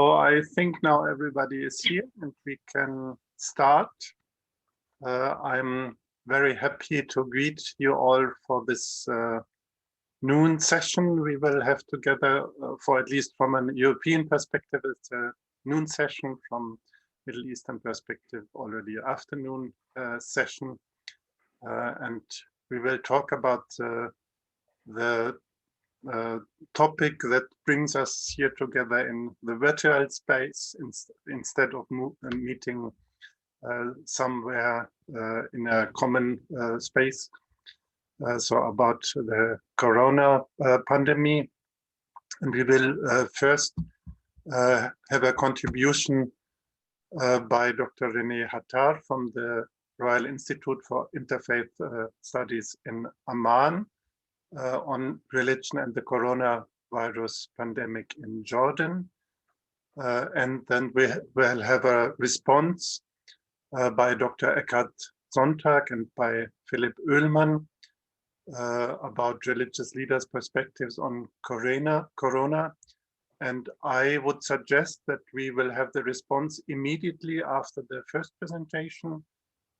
So I think now everybody is here and we can start. I'm very happy to greet you all for this noon session we will have together for at least from an European perspective. It's a noon session, from Middle Eastern perspective already afternoon session. And we will talk about the topic that brings us here together in the virtual space instead of meeting somewhere in a common space. So about the corona pandemic. And we will first have a contribution by Dr. René Hattar from the Royal Institute for Interfaith Studies in Amman on religion and the coronavirus pandemic in Jordan. And then we will have a response by Dr. Eckhard Sonntag and by Philipp Oehlmann about religious leaders' perspectives on corona. And I would suggest that we will have the response immediately after the first presentation,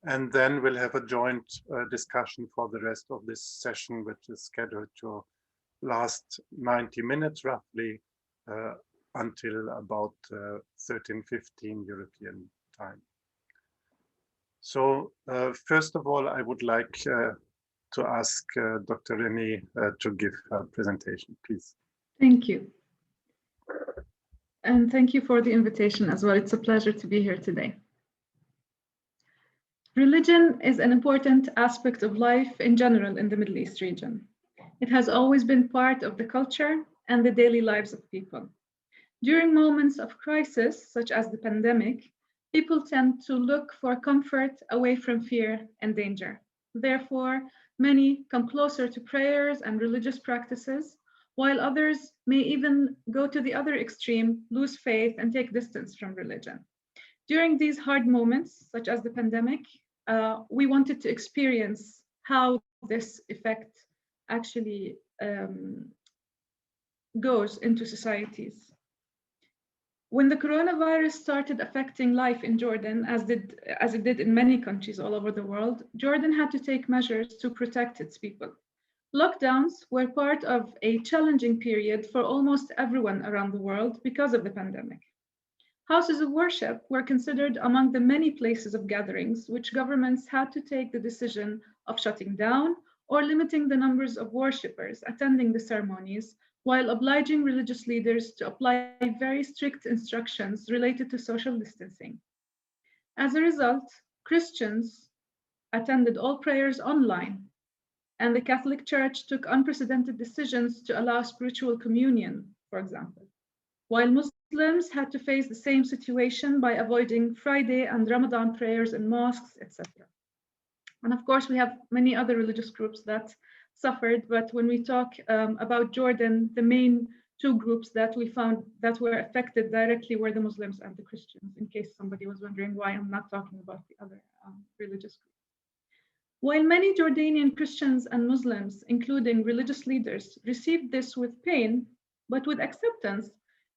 and then we'll have a joint discussion for the rest of this session, which is scheduled to last 90 minutes roughly until about 13:15 European time. So first of all, I would like to ask Dr. René to give her presentation, please. Thank you. And thank you for the invitation as well. It's a pleasure to be here today. Religion is an important aspect of life in general in the Middle East region. It has always been part of the culture and the daily lives of people. During moments of crisis, such as the pandemic, people tend to look for comfort away from fear and danger. Therefore, many come closer to prayers and religious practices, while others may even go to the other extreme, lose faith and take distance from religion. During these hard moments, such as the pandemic, we wanted to experience how this effect actually goes into societies. When the coronavirus started affecting life in Jordan, as it did in many countries all over the world, Jordan had to take measures to protect its people. Lockdowns were part of a challenging period for almost everyone around the world because of the pandemic. Houses of worship were considered among the many places of gatherings which governments had to take the decision of shutting down or limiting the numbers of worshippers attending the ceremonies, while obliging religious leaders to apply very strict instructions related to social distancing. As a result, Christians attended all prayers online, and the Catholic Church took unprecedented decisions to allow spiritual communion, for example, while Muslims had to face the same situation by avoiding Friday and Ramadan prayers in mosques, etc. And of course, we have many other religious groups that suffered, but when we talk about Jordan, the main two groups that we found that were affected directly were the Muslims and the Christians, in case somebody was wondering why I'm not talking about the other religious groups. While many Jordanian Christians and Muslims, including religious leaders, received this with pain, but with acceptance,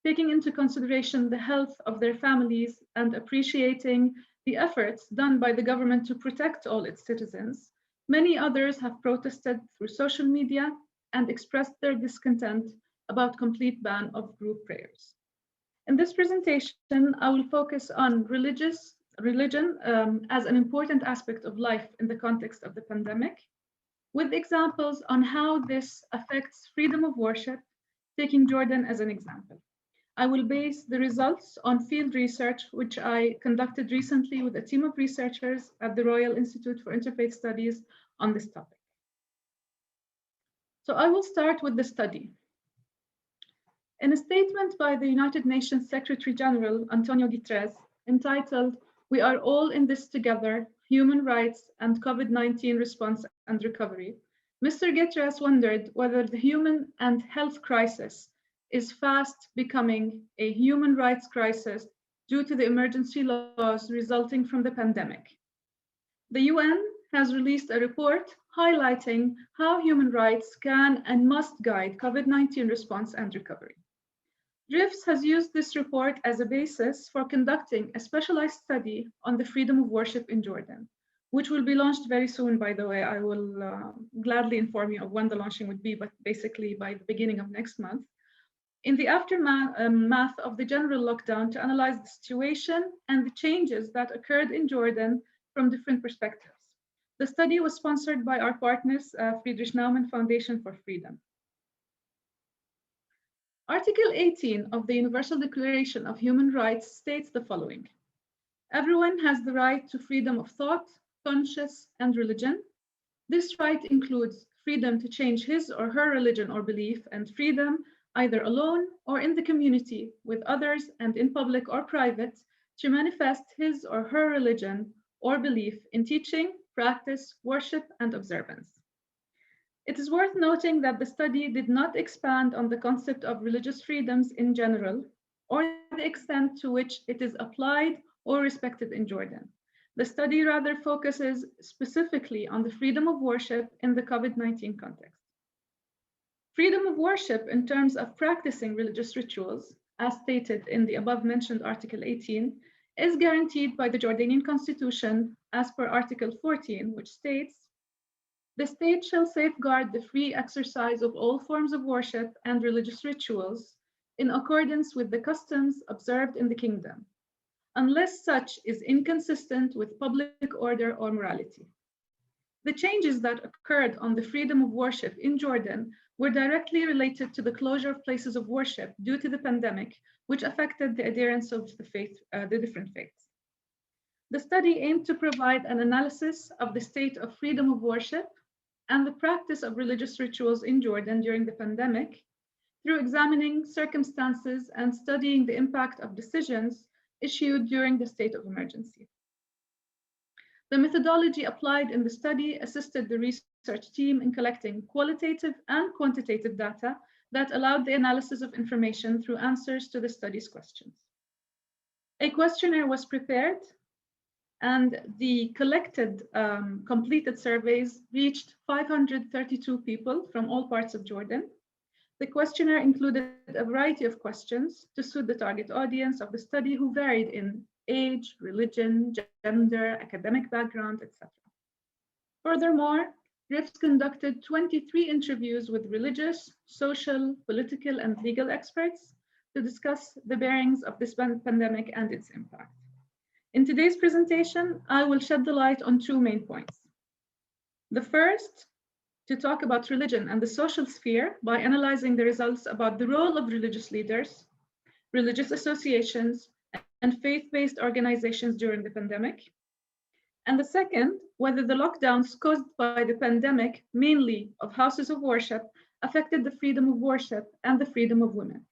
taking into consideration the health of their families and appreciating the efforts done by the government to protect all its citizens, many others have protested through social media and expressed their discontent about complete ban of group prayers. In this presentation, I will focus on religion as an important aspect of life in the context of the pandemic, with examples on how this affects freedom of worship, taking Jordan as an example. I will base the results on field research, which I conducted recently with a team of researchers at the Royal Institute for Interfaith Studies on this topic. So I will start with the study. In a statement by the United Nations Secretary General, Antonio Guterres, entitled, "We are all in this together, human rights and COVID-19 response and recovery," Mr. Guterres wondered whether the human and health crisis is fast becoming a human rights crisis due to the emergency laws resulting from the pandemic. The UN has released a report highlighting how human rights can and must guide COVID-19 response and recovery. RIFS has used this report as a basis for conducting a specialized study on the freedom of worship in Jordan, which will be launched very soon, by the way. I will gladly inform you of when the launching would be, but basically by the beginning of next month. In the aftermath of the general lockdown, to analyze the situation and the changes that occurred in Jordan from different perspectives. The study was sponsored by our partners, Friedrich Naumann Foundation for Freedom. Article 18 of the Universal Declaration of Human Rights states the following: everyone has the right to freedom of thought, conscience, and religion. This right includes freedom to change his or her religion or belief, and freedom, either alone or in the community with others and in public or private, to manifest his or her religion or belief in teaching, practice, worship, and observance. It is worth noting that the study did not expand on the concept of religious freedoms in general, or the extent to which it is applied or respected in Jordan. The study rather focuses specifically on the freedom of worship in the COVID-19 context. Freedom of worship in terms of practicing religious rituals, as stated in the above-mentioned Article 18, is guaranteed by the Jordanian Constitution as per Article 14, which states, "The state shall safeguard the free exercise of all forms of worship and religious rituals in accordance with the customs observed in the kingdom, unless such is inconsistent with public order or morality." The changes that occurred on the freedom of worship in Jordan were directly related to the closure of places of worship due to the pandemic, which affected the adherence of the different faiths. The study aimed to provide an analysis of the state of freedom of worship and the practice of religious rituals in Jordan during the pandemic through examining circumstances and studying the impact of decisions issued during the state of emergency. The methodology applied in the study assisted the research team in collecting qualitative and quantitative data that allowed the analysis of information through answers to the study's questions. A questionnaire was prepared, and the collected completed surveys reached 532 people from all parts of Jordan. The questionnaire included a variety of questions to suit the target audience of the study, who varied in age, religion, gender, academic background, etc. Furthermore, RIFS conducted 23 interviews with religious, social, political, and legal experts to discuss the bearings of this pandemic and its impact. In today's presentation, I will shed the light on two main points. The first, to talk about religion and the social sphere by analyzing the results about the role of religious leaders, religious associations, and faith-based organizations during the pandemic. And the second, whether the lockdowns caused by the pandemic, mainly of houses of worship, affected the freedom of worship and the freedom of women.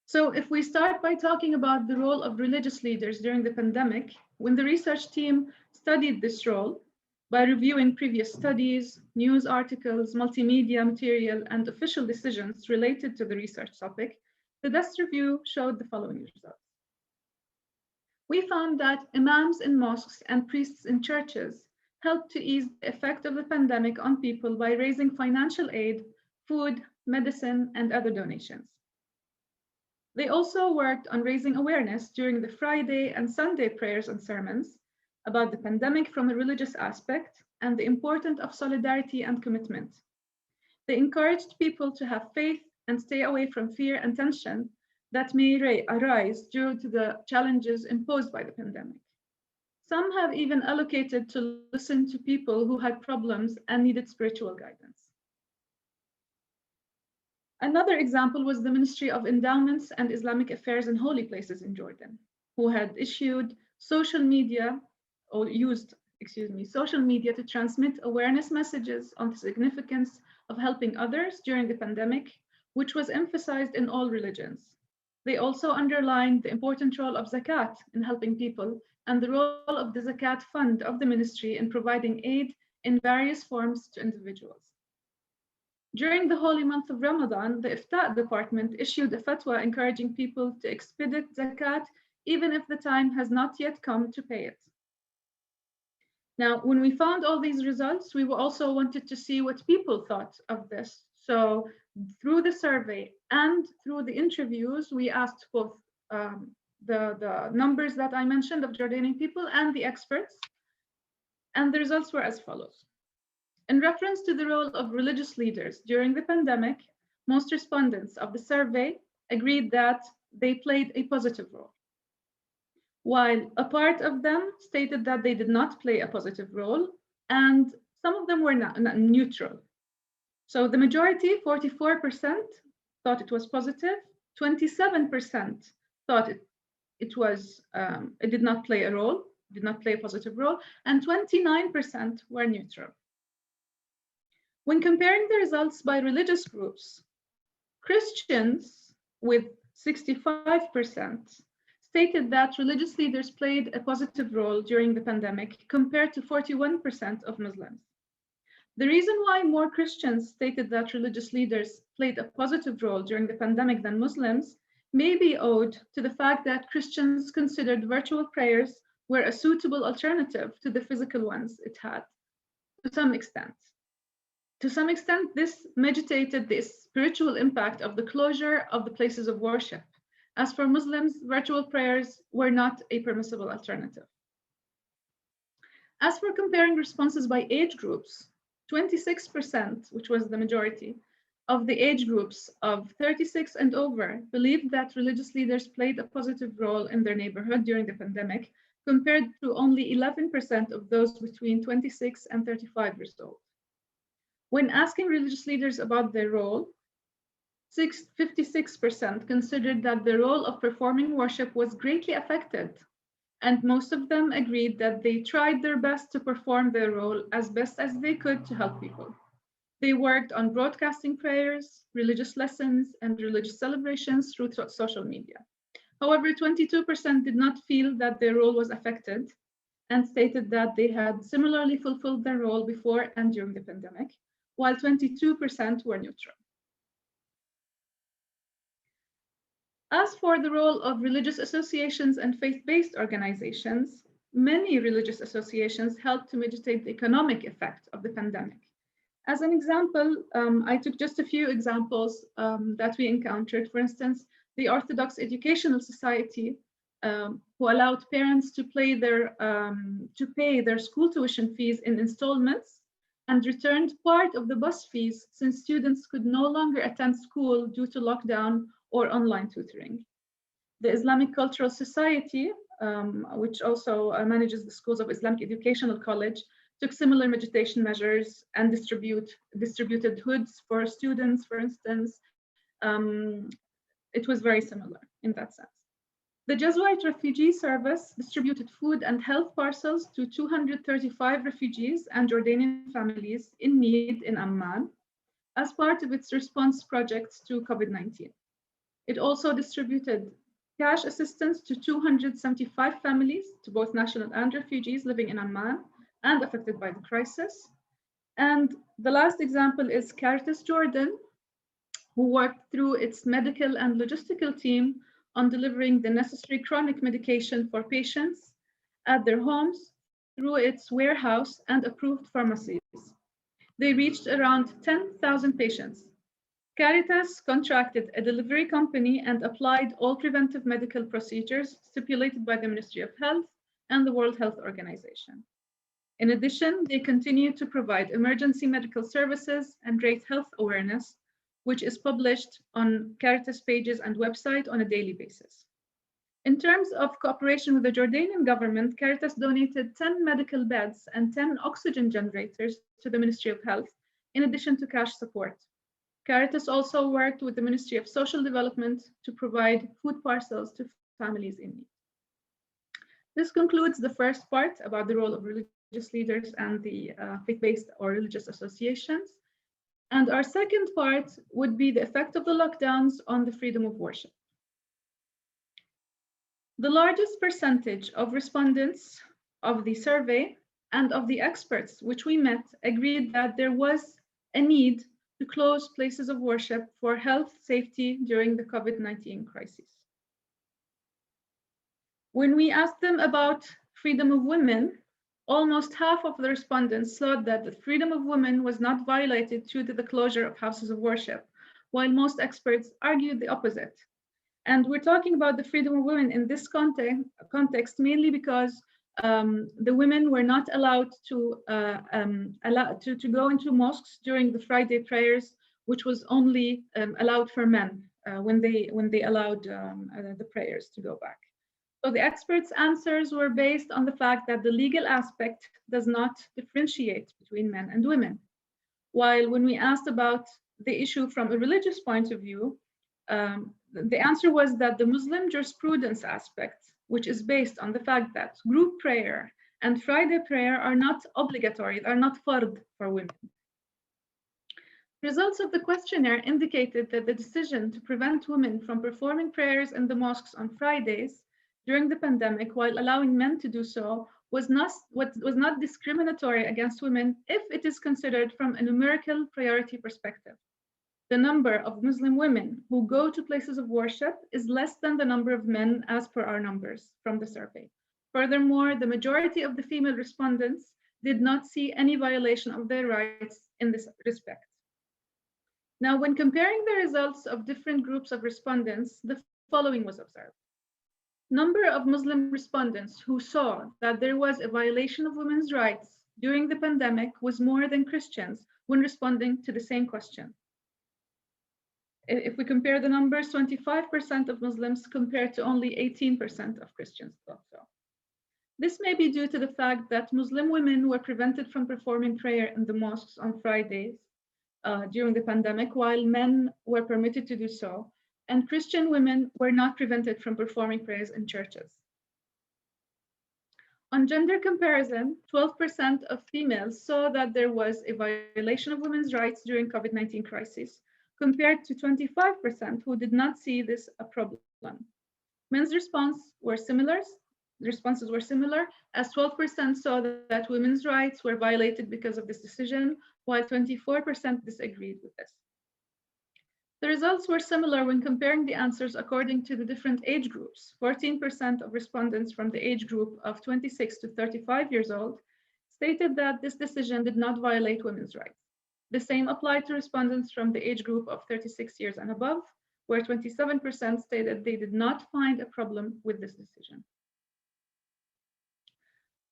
So if we start by talking about the role of religious leaders during the pandemic, when the research team studied this role by reviewing previous studies, news articles, multimedia material, and official decisions related to the research topic, the desk review showed the following results. We found that imams in mosques and priests in churches helped to ease the effect of the pandemic on people by raising financial aid, food, medicine, and other donations. They also worked on raising awareness during the Friday and Sunday prayers and sermons about the pandemic from a religious aspect and the importance of solidarity and commitment. They encouraged people to have faith and stay away from fear and tension that may arise due to the challenges imposed by the pandemic. Some have even allocated to listen to people who had problems and needed spiritual guidance. Another example was the Ministry of Endowments and Islamic Affairs and Holy Places in Jordan, who had issued social media or used, social media to transmit awareness messages on the significance of helping others during the pandemic, which was emphasized in all religions. They also underlined the important role of zakat in helping people and the role of the zakat fund of the ministry in providing aid in various forms to individuals. During the holy month of Ramadan, the Ifta department issued a fatwa encouraging people to expedite zakat even if the time has not yet come to pay it. Now, when we found all these results, we also wanted to see what people thought of this. So through the survey and through the interviews, we asked both the numbers that I mentioned of Jordanian people and the experts, and the results were as follows. In reference to the role of religious leaders during the pandemic, most respondents of the survey agreed that they played a positive role, while a part of them stated that they did not play a positive role, and some of them were not neutral. So the majority, 44%, thought it was positive, 27% thought it did not play a role, did not play a positive role, and 29% were neutral. When comparing the results by religious groups, Christians, with 65%, stated that religious leaders played a positive role during the pandemic compared to 41% of Muslims. The reason why more Christians stated that religious leaders played a positive role during the pandemic than Muslims may be owed to the fact that Christians considered virtual prayers were a suitable alternative to the physical ones it had, to some extent. To some extent, this mitigated the spiritual impact of the closure of the places of worship. As for Muslims, virtual prayers were not a permissible alternative. As for comparing responses by age groups, 26%, which was the majority, of the age groups of 36 and over believed that religious leaders played a positive role in their neighborhood during the pandemic, compared to only 11% of those between 26 and 35 years old. When asking religious leaders about their role, 56% considered that the role of performing worship was greatly affected, and most of them agreed that they tried their best to perform their role as best as they could to help people. They worked on broadcasting prayers, religious lessons, and religious celebrations through social media. However, 22% did not feel that their role was affected and stated that they had similarly fulfilled their role before and during the pandemic, while 22% were neutral. As for the role of religious associations and faith-based organizations, many religious associations helped to mitigate the economic effect of the pandemic. As an example, I took just a few examples that we encountered. For instance, the Orthodox Educational Society, who allowed parents to pay their school tuition fees in installments and returned part of the bus fees since students could no longer attend school due to lockdown or online tutoring. The Islamic Cultural Society, which also manages the schools of Islamic Educational College, took similar mitigation measures and distributed hoods for students, for instance. It was very similar in that sense. The Jesuit Refugee Service distributed food and health parcels to 235 refugees and Jordanian families in need in Amman as part of its response projects to COVID-19. It also distributed cash assistance to 275 families, to both national and refugees living in Amman and affected by the crisis. And the last example is Caritas Jordan, who worked through its medical and logistical team on delivering the necessary chronic medication for patients at their homes through its warehouse and approved pharmacies. They reached around 10,000 patients. Caritas contracted a delivery company and applied all preventive medical procedures stipulated by the Ministry of Health and the World Health Organization. In addition, they continue to provide emergency medical services and raise health awareness, which is published on Caritas pages and website on a daily basis. In terms of cooperation with the Jordanian government, Caritas donated 10 medical beds and 10 oxygen generators to the Ministry of Health, in addition to cash support. Caritas also worked with the Ministry of Social Development to provide food parcels to families in need. This concludes the first part about the role of religious leaders and the faith-based or religious associations. And our second part would be the effect of the lockdowns on the freedom of worship. The largest percentage of respondents of the survey and of the experts which we met agreed that there was a need to close places of worship for health safety during the COVID-19 crisis. When we asked them about freedom of women, almost half of the respondents thought that the freedom of women was not violated due to the closure of houses of worship, while most experts argued the opposite. And we're talking about the freedom of women in this context mainly because the women were not allowed to go into mosques during the Friday prayers, which was only allowed for men when they allowed the prayers to go back. So the experts' answers were based on the fact that the legal aspect does not differentiate between men and women. While when we asked about the issue from a religious point of view, the answer was that the Muslim jurisprudence aspect, which is based on the fact that group prayer and Friday prayer are not obligatory, are not fard for women. Results of the questionnaire indicated that the decision to prevent women from performing prayers in the mosques on Fridays during the pandemic while allowing men to do so was not discriminatory against women if it is considered from a numerical priority perspective. The number of Muslim women who go to places of worship is less than the number of men as per our numbers from the survey. Furthermore, the majority of the female respondents did not see any violation of their rights in this respect. Now, when comparing the results of different groups of respondents, the following was observed. Number of Muslim respondents who saw that there was a violation of women's rights during the pandemic was more than Christians when responding to the same question. If we compare the numbers, 25% of Muslims compared to only 18% of Christians thought so. This may be due to the fact that Muslim women were prevented from performing prayer in the mosques on Fridays during the pandemic, while men were permitted to do so, and Christian women were not prevented from performing prayers in churches. On gender comparison, 12% of females saw that there was a violation of women's rights during COVID-19 crisis, compared to 25% who did not see this a problem. Men's responses were similar, as 12% saw that women's rights were violated because of this decision, while 24% disagreed with this. The results were similar when comparing the answers according to the different age groups. 14% of respondents from the age group of 26 to 35 years old stated that this decision did not violate women's rights. The same applied to respondents from the age group of 36 years and above, where 27% stated they did not find a problem with this decision.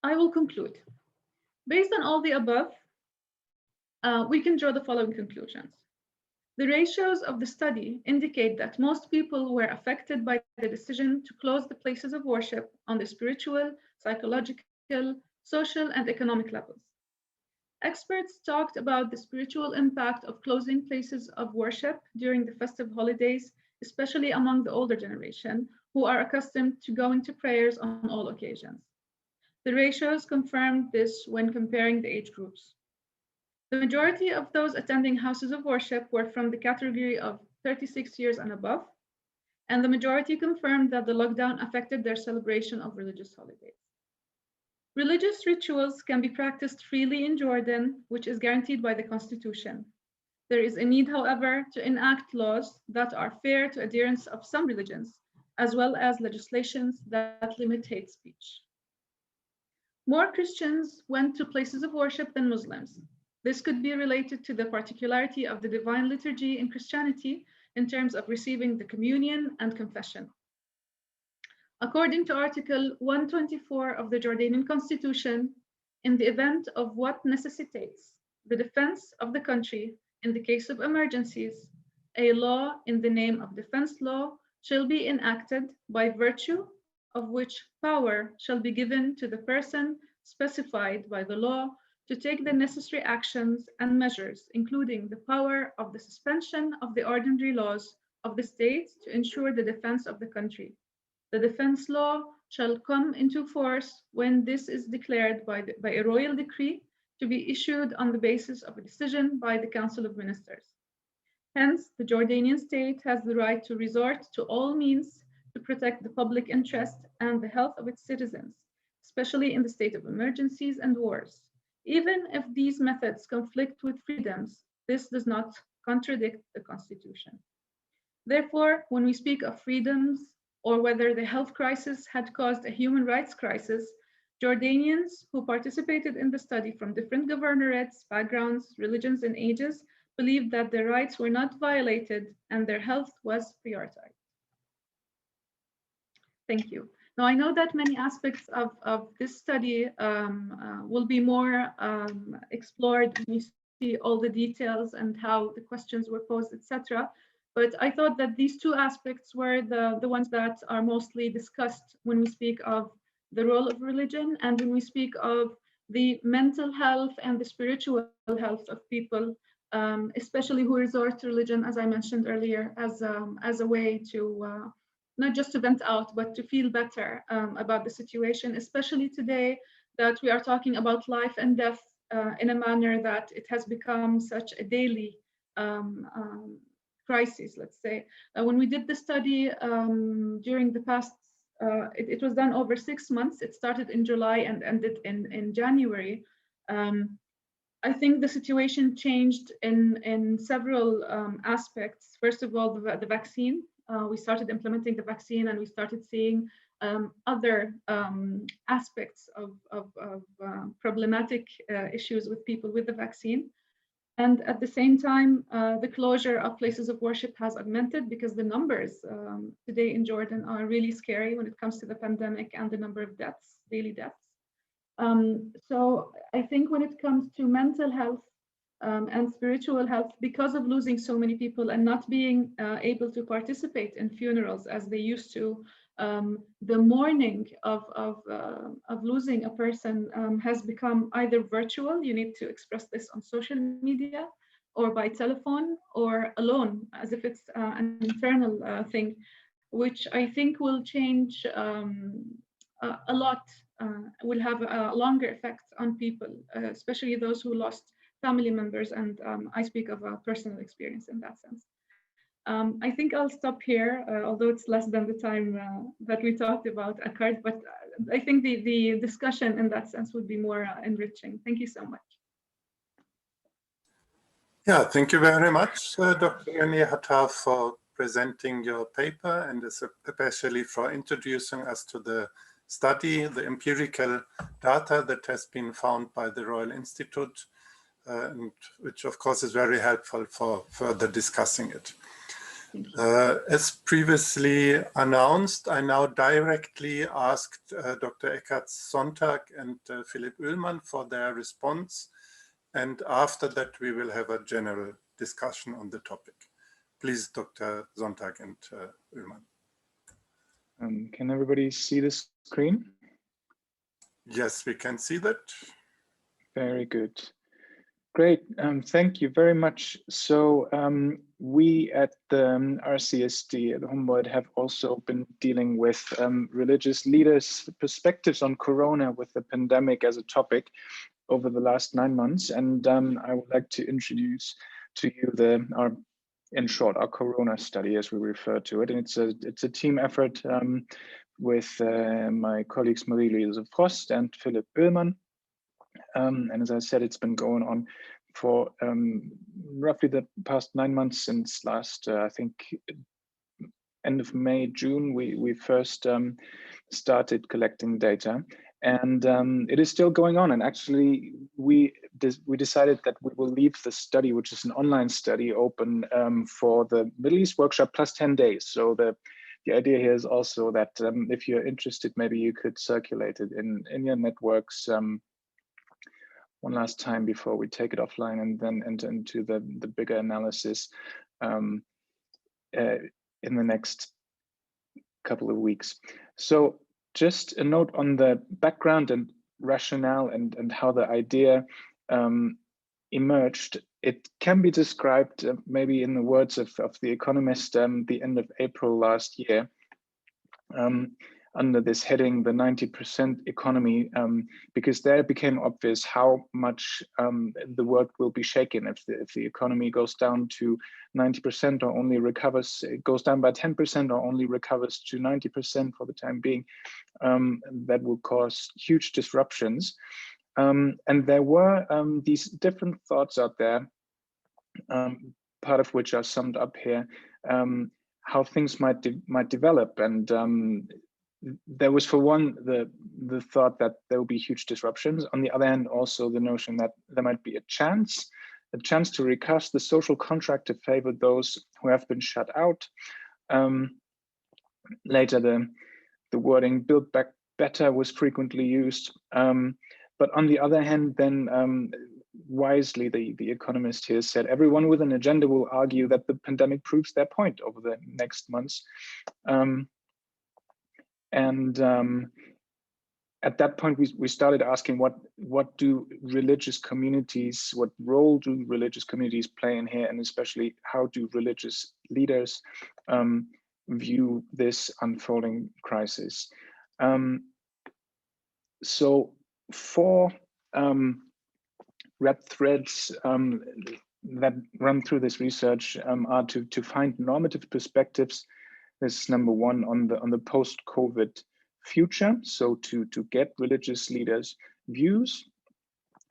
I will conclude. Based on all the above, we can draw the following conclusions. The ratios of the study indicate that most people were affected by the decision to close the places of worship on the spiritual, psychological, social, and economic levels. Experts talked about the spiritual impact of closing places of worship during the festive holidays, especially among the older generation, who are accustomed to going to prayers on all occasions. The ratios confirmed this when comparing the age groups. The majority of those attending houses of worship were from the category of 36 years and above, and the majority confirmed that the lockdown affected their celebration of religious holidays. Religious rituals can be practiced freely in Jordan, which is guaranteed by the Constitution. There is a need, however, to enact laws that are fair to adherents of some religions, as well as legislations that limit hate speech. More Christians went to places of worship than Muslims. This could be related to the particularity of the divine liturgy in Christianity in terms of receiving the communion and confession. According to Article 124 of the Jordanian Constitution, in the event of what necessitates the defense of the country in the case of emergencies, a law in the name of defense law shall be enacted by virtue of which power shall be given to the person specified by the law to take the necessary actions and measures, including the power of the suspension of the ordinary laws of the state to ensure the defense of the country. The defense law shall come into force when this is declared by a royal decree to be issued on the basis of a decision by the Council of Ministers. Hence, the Jordanian state has the right to resort to all means to protect the public interest and the health of its citizens, especially in the state of emergencies and wars. Even if these methods conflict with freedoms, this does not contradict the Constitution. Therefore, when we speak of freedoms or whether the health crisis had caused a human rights crisis, Jordanians who participated in the study from different governorates, backgrounds, religions, and ages believed that their rights were not violated and their health was prioritized. Thank you. Now, I know that many aspects of this study will be more explored when you see all the details and how the questions were posed, etc. But I thought that these two aspects were the ones that are mostly discussed when we speak of the role of religion and when we speak of the mental health and the spiritual health of people, especially who resort to religion, as I mentioned earlier, as a way to not just to vent out, but to feel better about the situation, especially today that we are talking about life and death in a manner that it has become such a daily crisis, let's say. When we did the study during the past, it was done over 6 months. It started in July and ended in January. I think the situation changed in several aspects. First of all, the vaccine. We started implementing the vaccine and we started seeing other aspects of problematic issues with people with the vaccine. And at the same time, the closure of places of worship has augmented because the numbers today in Jordan are really scary when it comes to the pandemic and the number of deaths, daily deaths. So I think when it comes to mental health and spiritual health, because of losing so many people and not being able to participate in funerals as they used to, the mourning of losing a person has become either virtual, you need to express this on social media, or by telephone, or alone, as if it's an internal thing, which I think will change a lot, will have a longer effect on people, especially those who lost family members. And I speak of a personal experience in that sense. I think I'll stop here, although it's less than the time that we talked about occurred, but I think the discussion in that sense would be more enriching. Thank you so much. Yeah, thank you very much, Dr. Hatta, for presenting your paper and especially for introducing us to the study, the empirical data that has been found by the Royal Institute, and which of course is very helpful for further discussing it. As previously announced, I now directly asked Dr. Eckhard Sonntag and Philipp Ullmann for their response. And after that, we will have a general discussion on the topic. Please, Dr. Sonntag and Ullmann. Can everybody see the screen? Yes, we can see that. Very good. Great, thank you very much. So we at the RCSD at Humboldt have also been dealing with religious leaders' perspectives on Corona with the pandemic as a topic over the last 9 months. And I would like to introduce to you in short, our Corona study, as we refer to it. And it's a team effort with my colleagues Marie-Louise Frost and Philipp Ullmann. And as I said, it's been going on for roughly the past 9 months since last, I think, end of May, June, we first started collecting data. And it is still going on. And actually, we decided that we will leave the study, which is an online study, open for the Middle East workshop plus 10 days. So the idea here is also that if you're interested, maybe you could circulate it in your networks one last time before we take it offline and then enter into the bigger analysis in the next couple of weeks. So just a note on the background and rationale and how the idea emerged. It can be described maybe in the words of The Economist, the end of April last year, under this heading, the 90% economy, because there it became obvious how much the world will be shaken if the economy goes down to 90% or only recovers, it goes down by 10% or only recovers to 90% for the time being. That will cause huge disruptions. And there were these different thoughts out there, part of which are summed up here, how things might develop. And there was, for one, the thought that there will be huge disruptions. On the other hand, also the notion that there might be a chance a chance to recast the social contract to favor those who have been shut out. Later, the wording "build back better" was frequently used. But on the other hand, then wisely, the economist here said, everyone with an agenda will argue that the pandemic proves their point over the next months. At that point, we started asking what do religious communities, what role do religious communities play in here, and especially how do religious leaders view this unfolding crisis? So 4 red threads that run through this research are to find normative perspectives. This is number 1 on the post-COVID future. So to get religious leaders' views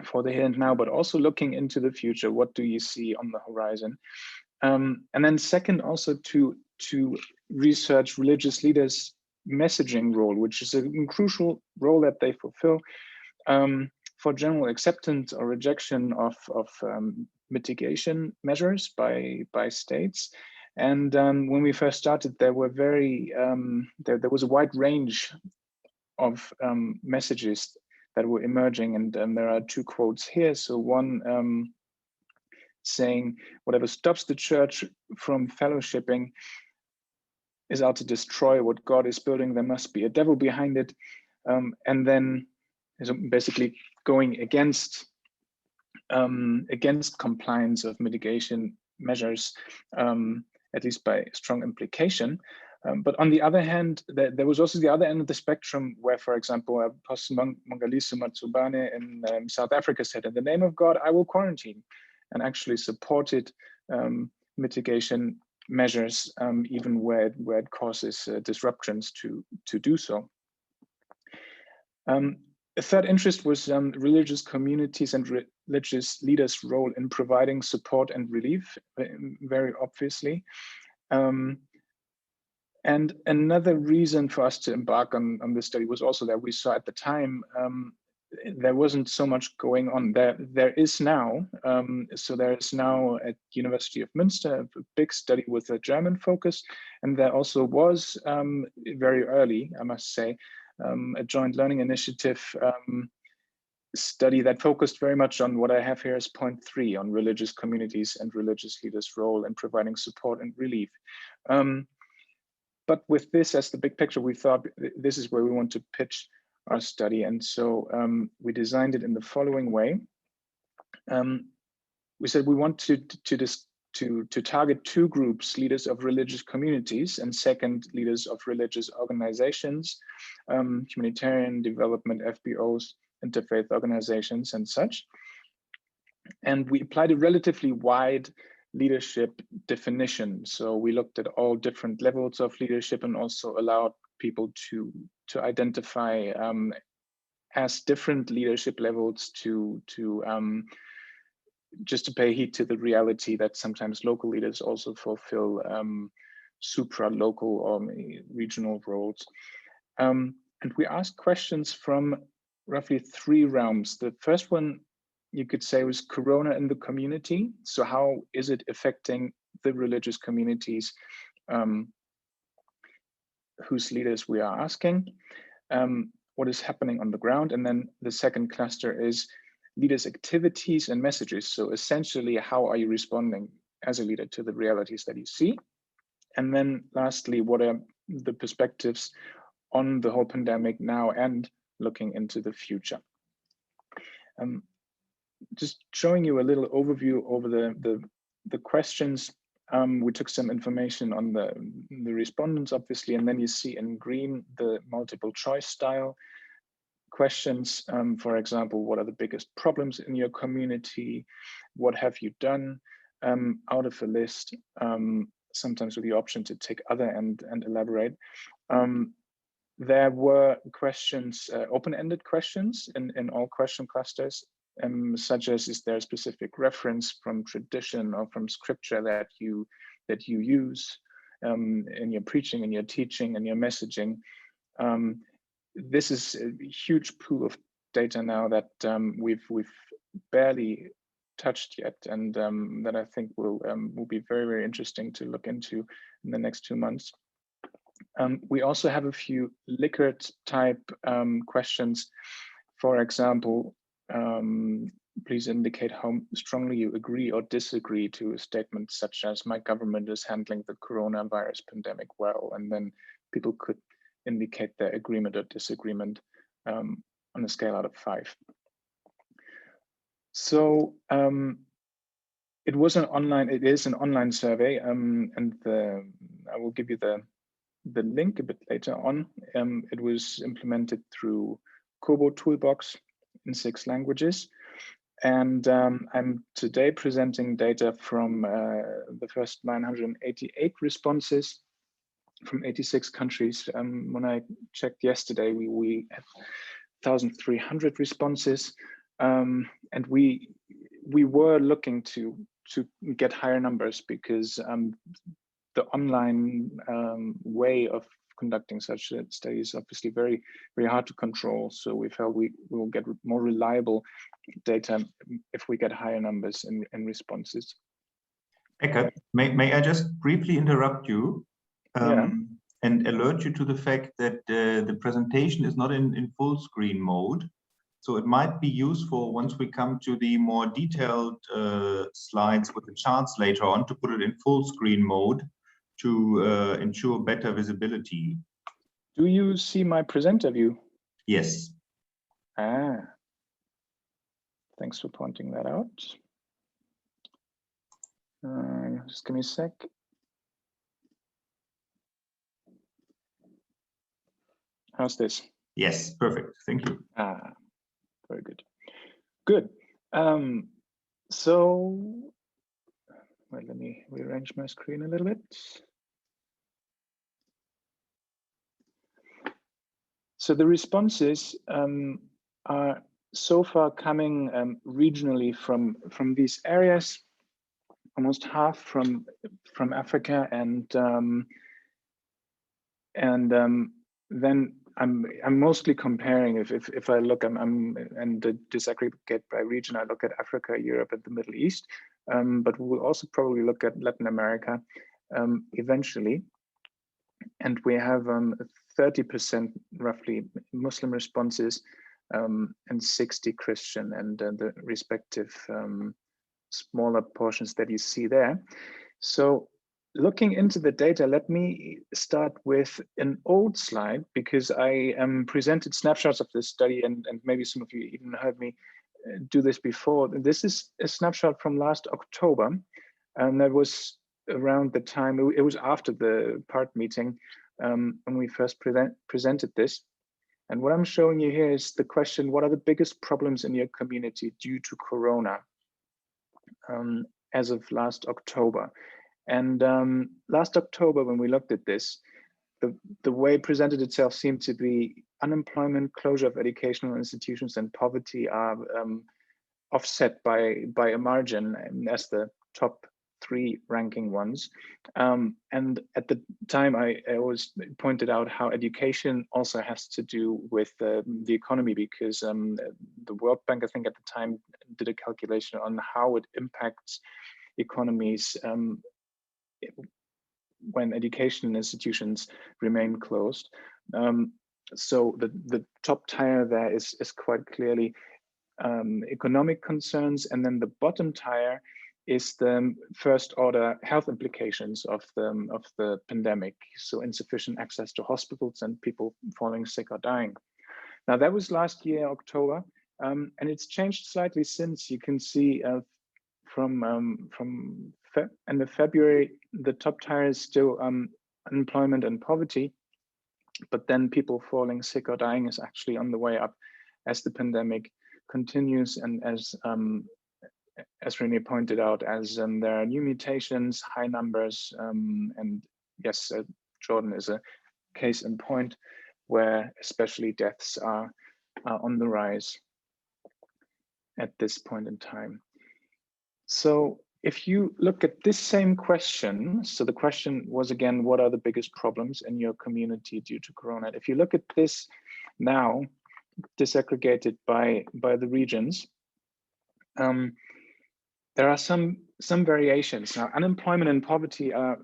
for the here and now, but also looking into the future. What do you see on the horizon? And then second, also to research religious leaders' messaging role, which is a crucial role that they fulfill for general acceptance or rejection of mitigation measures by states. And when we first started, there were there was a wide range of messages that were emerging, and there are 2 quotes here. So one saying, "Whatever stops the church from fellowshipping is out to destroy what God is building. There must be a devil behind it." And then basically going against compliance of mitigation measures, at least by strong implication. But on the other hand, there was also the other end of the spectrum where, for example, Apostle Mongaliso Matsubane in South Africa said, "In the name of God, I will quarantine," and actually supported mitigation measures, even where it causes disruptions to do so. A third interest was religious communities and religious leaders' role in providing support and relief, very obviously. And another reason for us to embark on this study was also that we saw at the time there wasn't so much going on. There is now, so there is now at University of Münster a big study with a German focus, and there also was very early, I must say, a joint learning initiative study that focused very much on what I have here as point 3 on religious communities and religious leaders' role in providing support and relief. But with this as the big picture, we thought this is where we want to pitch our study. And so we designed it in the following way. We said we want to target 2 groups, leaders of religious communities, and second, leaders of religious organizations, humanitarian development, FBOs, interfaith organizations, and such. And we applied a relatively wide leadership definition. So we looked at all different levels of leadership and also allowed people to identify as different leadership levels to just to pay heed to the reality that sometimes local leaders also fulfill supra-local or regional roles. And we asked questions from roughly 3 realms. The first one, you could say, was Corona in the community. So how is it affecting the religious communities whose leaders we are asking? What is happening on the ground? And then the second cluster is leaders' activities and messages. So essentially, how are you responding as a leader to the realities that you see? And then lastly, what are the perspectives on the whole pandemic now and looking into the future? Just showing you a little overview over the questions. We took some information on the respondents, obviously, and then you see in green the multiple choice style questions. For example, what are the biggest problems in your community? What have you done? Out of a list, sometimes with the option to tick other and elaborate. There were questions, open-ended questions in all question clusters, such as, is there a specific reference from tradition or from scripture that you use in your preaching, in your teaching, in your messaging? This is a huge pool of data now that we've barely touched yet, and that I think will be very, very interesting to look into in the next 2 months. We also have a few Likert type questions. For example, please indicate how strongly you agree or disagree to statements such as "my government is handling the coronavirus pandemic well," and then people could indicate their agreement or disagreement on a scale out of 5. So it is an online survey, and I will give you the link a bit later on. It was implemented through Kobo Toolbox in 6 languages. And I'm today presenting data from the first 988 responses from 86 countries. When I checked yesterday, we had 1,300 responses, and we were looking to get higher numbers because the online way of conducting such a study is obviously very, very hard to control. So we felt we will get more reliable data if we get higher numbers in responses. Eckert, may I just briefly interrupt you and alert you to the fact that the presentation is not in full screen mode. So it might be useful once we come to the more detailed slides with the charts later on to put it in full screen mode to ensure better visibility. Do you see my presenter view? Yes. Thanks for pointing that out. Just give me a sec. How's this? Yes, perfect. Thank you. Very good. Good. So, well, let me rearrange my screen a little bit. So the responses are so far coming regionally from these areas, almost half from Africa, and then I'm mostly comparing. If I look, and disaggregate by region, I look at Africa, Europe, and the Middle East, but we'll also probably look at Latin America eventually. And we have 30% roughly Muslim responses and 60 Christian, and the respective smaller portions that you see there. So looking into the data, let me start with an old slide, because I presented snapshots of this study, and maybe some of you even heard me do this before. This is a snapshot from last October, and that was around the time, it was after the PART meeting when we first presented this. And what I'm showing you here is the question: what are the biggest problems in your community due to Corona as of last October? And last October, when we looked at this, the way it presented itself seemed to be unemployment, closure of educational institutions, and poverty are offset by a margin as the top 3 ranking ones. And at the time, I always pointed out how education also has to do with the economy, because the World Bank, I think at the time, did a calculation on how it impacts economies when education institutions remain closed. So the top tier there is quite clearly economic concerns, and then the bottom tier is the first order health implications of the pandemic. So insufficient access to hospitals and people falling sick or dying. Now that was last year, October, and it's changed slightly since. You can see from end of February, the top tier is still unemployment and poverty, but then people falling sick or dying is actually on the way up as the pandemic continues, and as Renee pointed out, as there are new mutations, high numbers, and yes, Jordan is a case in point where especially deaths are on the rise at this point in time. So if you look at this same question, so the question was again, what are the biggest problems in your community due to Corona? If you look at this now, disaggregated by the regions, there are some variations. Now, unemployment and poverty are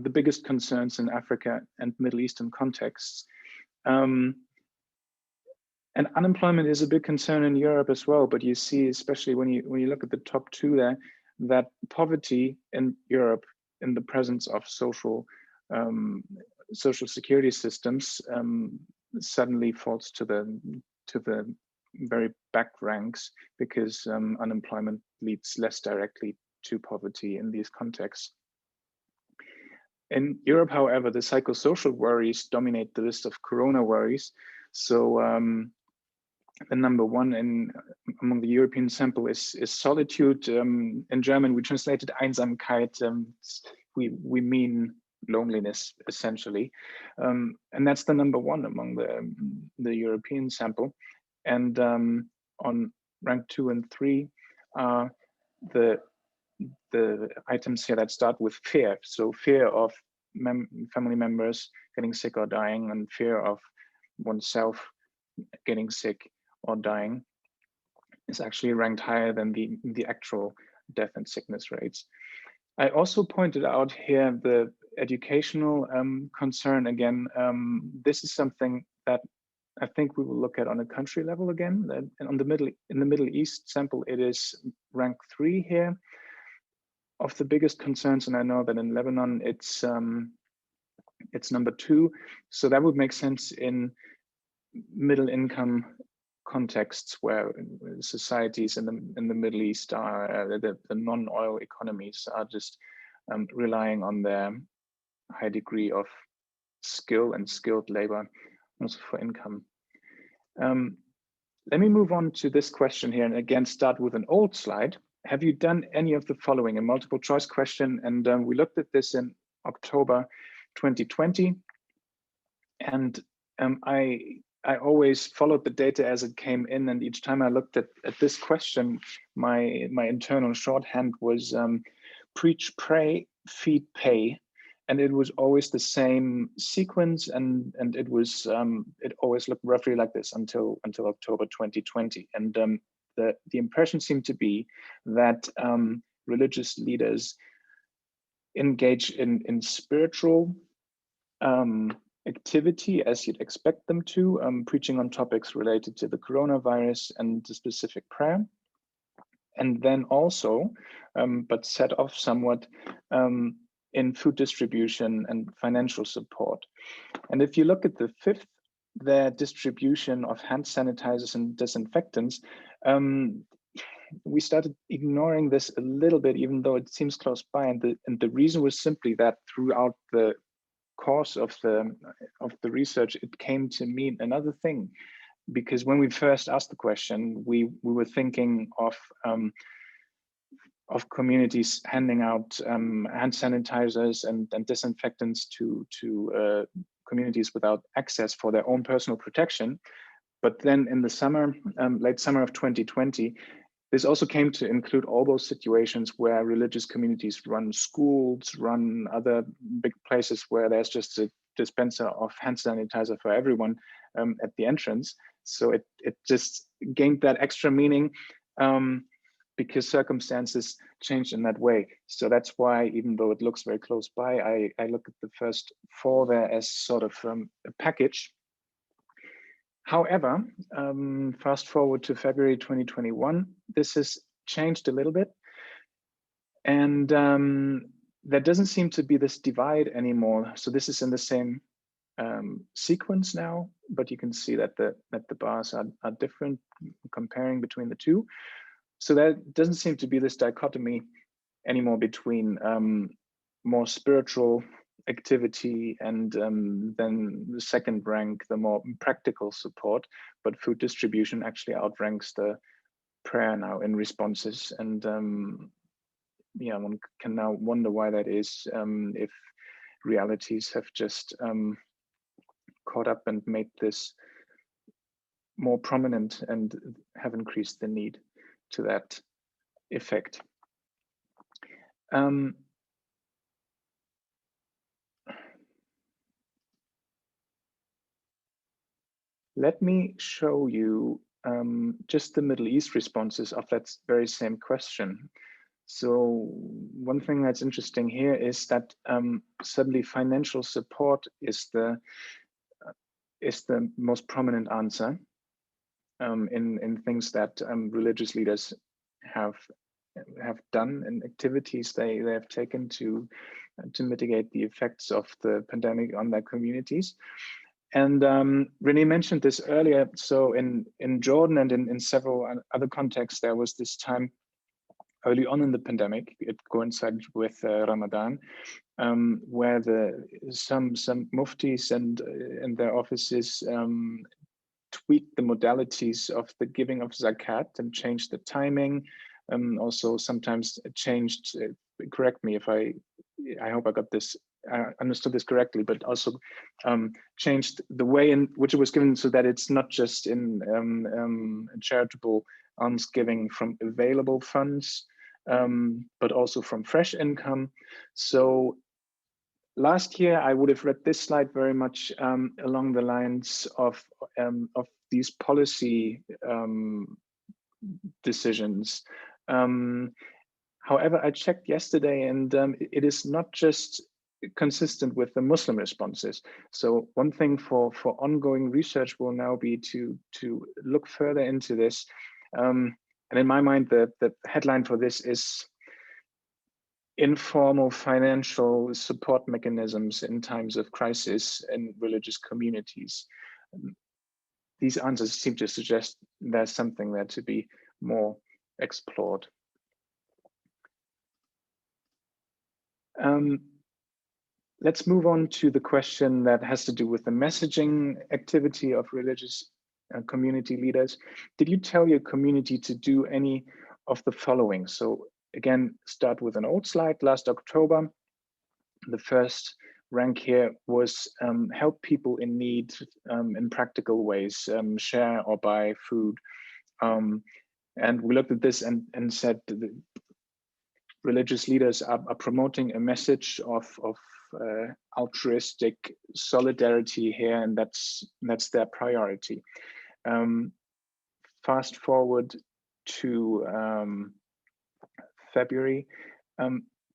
the biggest concerns in Africa and Middle Eastern contexts. And unemployment is a big concern in Europe as well, but you see, especially when you look at the top two there, that poverty in Europe, in the presence of social security systems, suddenly falls to the very back ranks, because unemployment leads less directly to poverty in these contexts. In Europe, however, the psychosocial worries dominate the list of corona worries. So the number one among the European sample is solitude. In German, we translated Einsamkeit. We mean loneliness, essentially. And that's the number one among the European sample. And on rank 2 and 3 are the items here that start with fear. So fear of family members getting sick or dying, and fear of oneself getting sick or dying is actually ranked higher than the actual death and sickness rates. I also pointed out here the educational concern again. This is something that I think we will look at on a country level again. And in the Middle East sample, it is rank 3 here of the biggest concerns, and I know that in Lebanon it's number 2. So that would make sense in middle income contexts where societies in the Middle East are the non-oil economies are just relying on their high degree of skill and skilled labor also for income. Let me move on to this question here, and again start with an old slide. Have you done any of the following? A multiple choice question, and we looked at this in October 2020, and I always followed the data as it came in, and each time I looked at this question, my internal shorthand was preach, pray, feed, pay, and it was always the same sequence, and it was it always looked roughly like this until October 2020, and the impression seemed to be that religious leaders engage in spiritual activity as you'd expect them to, preaching on topics related to the coronavirus and the specific prayer. And then also, but set off somewhat, in food distribution and financial support. And if you look at the fifth, the distribution of hand sanitizers and disinfectants, we started ignoring this a little bit, even though it seems close by. And the reason was simply that throughout the course of the research, it came to mean another thing, because when we first asked the question, we were thinking of communities handing out hand sanitizers and disinfectants to communities without access for their own personal protection. But then in the summer, late summer of 2020, this also came to include all those situations where religious communities run schools, run other big places where there's just a dispenser of hand sanitizer for everyone at the entrance. So it just gained that extra meaning because circumstances changed in that way. So that's why, even though it looks very close by, I look at the first 4 there as sort of a package. However, fast forward to February 2021, this has changed a little bit. And there doesn't seem to be this divide anymore. So this is in the same sequence now, but you can see that the bars are different comparing between the two. So there doesn't seem to be this dichotomy anymore between more spiritual activity and then the second rank, the more practical support, but food distribution actually outranks the prayer now in responses. And yeah, one can now wonder why that is, if realities have just caught up and made this more prominent and have increased the need to that effect. Let me show you just the Middle East responses of that very same question. So one thing that's interesting here is that suddenly financial support is the most prominent answer in things that religious leaders have done and activities they have taken to mitigate the effects of the pandemic on their communities. And Renee mentioned this earlier. So in Jordan and in several other contexts, there was this time early on in the pandemic, it coincided with Ramadan, where some muftis and their offices tweaked the modalities of the giving of zakat and changed the timing. Also sometimes changed, correct me if I hope I got this, understood this correctly, but also changed the way in which it was given so that it's not just in charitable almsgiving from available funds, but also from fresh income. So last year, I would have read this slide very much along the lines of these policy decisions. However, I checked yesterday, and it is not just consistent with the Muslim responses. So one thing for ongoing research will now be to look further into this. And in my mind, the headline for this is informal financial support mechanisms in times of crisis in religious communities. These answers seem to suggest there's something there to be more explored. Let's move on to the question that has to do with the messaging activity of religious community leaders. Did you tell your community to do any of the following? So again, start with an old slide. Last October, the first rank here was help people in need in practical ways, share or buy food. And we looked at this and said the religious leaders are promoting a message of altruistic solidarity here, and that's their priority. Fast forward to February,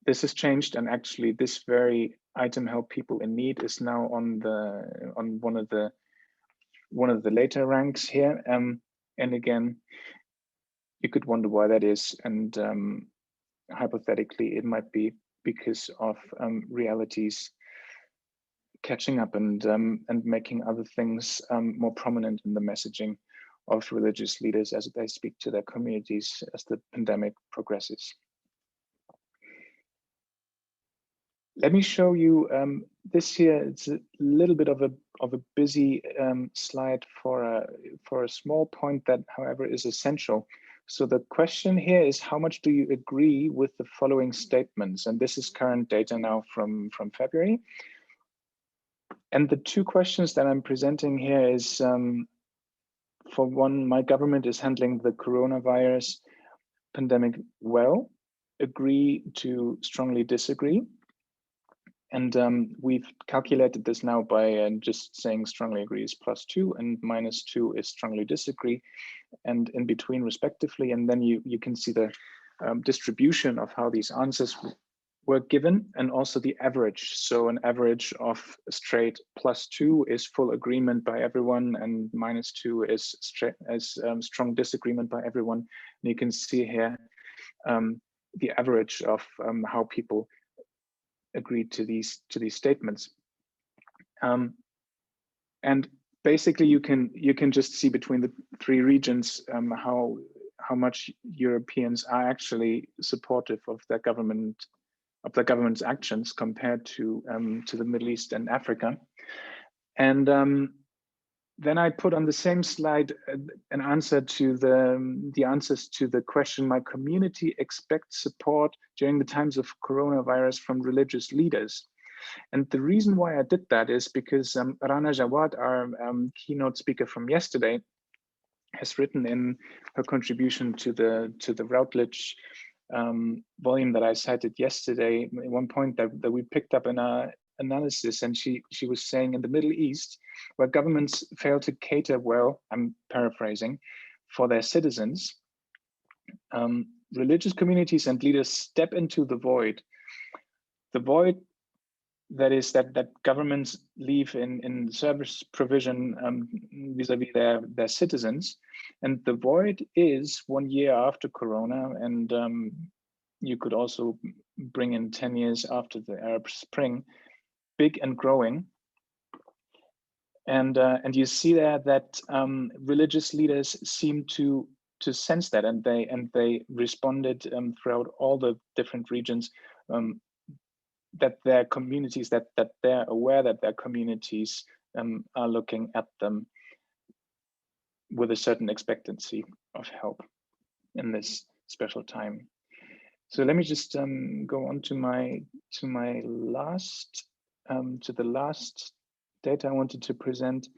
this has changed, and actually this very item, help people in need, is now on one of the later ranks here. And again, you could wonder why that is, and hypothetically it might be because of realities catching up and making other things more prominent in the messaging of religious leaders as they speak to their communities as the pandemic progresses. Let me show you this here. It's a little bit of a busy slide for a small point that, however, is essential. So the question here is, how much do you agree with the following statements? And this is current data now from February. And the two questions that I'm presenting here is, for one, my government is handling the coronavirus pandemic well, agree to strongly disagree. And we've calculated this now by just saying strongly agree is +2 and -2 is strongly disagree, and in between respectively. And then you can see the distribution of how these answers were given, and also the average. So an average of straight +2 is full agreement by everyone, and -2 is strong disagreement by everyone. And you can see here the average of how people agreed to these statements. And basically you can just see between the three regions how much Europeans are actually supportive of their government's actions compared to the Middle East and Africa. And then I put on the same slide an answer to the answers to the question, my community expects support during the times of coronavirus from religious leaders. And the reason why I did that is because Rana Jawad, our keynote speaker from yesterday, has written in her contribution to the Routledge volume that I cited yesterday, at one point that we picked up in our analysis, and she was saying in the Middle East, where governments fail to cater well, I'm paraphrasing, for their citizens, religious communities and leaders step into the void that is that governments leave in service provision vis-a-vis their citizens, and the void is 1 year after Corona, and you could also bring in 10 years after the Arab Spring, big and growing. And you see there that religious leaders seem to sense that, and they responded throughout all the different regions, that their communities, that they're aware that their communities are looking at them with a certain expectancy of help in this special time. So let me just go on to my last to the last data I wanted to present.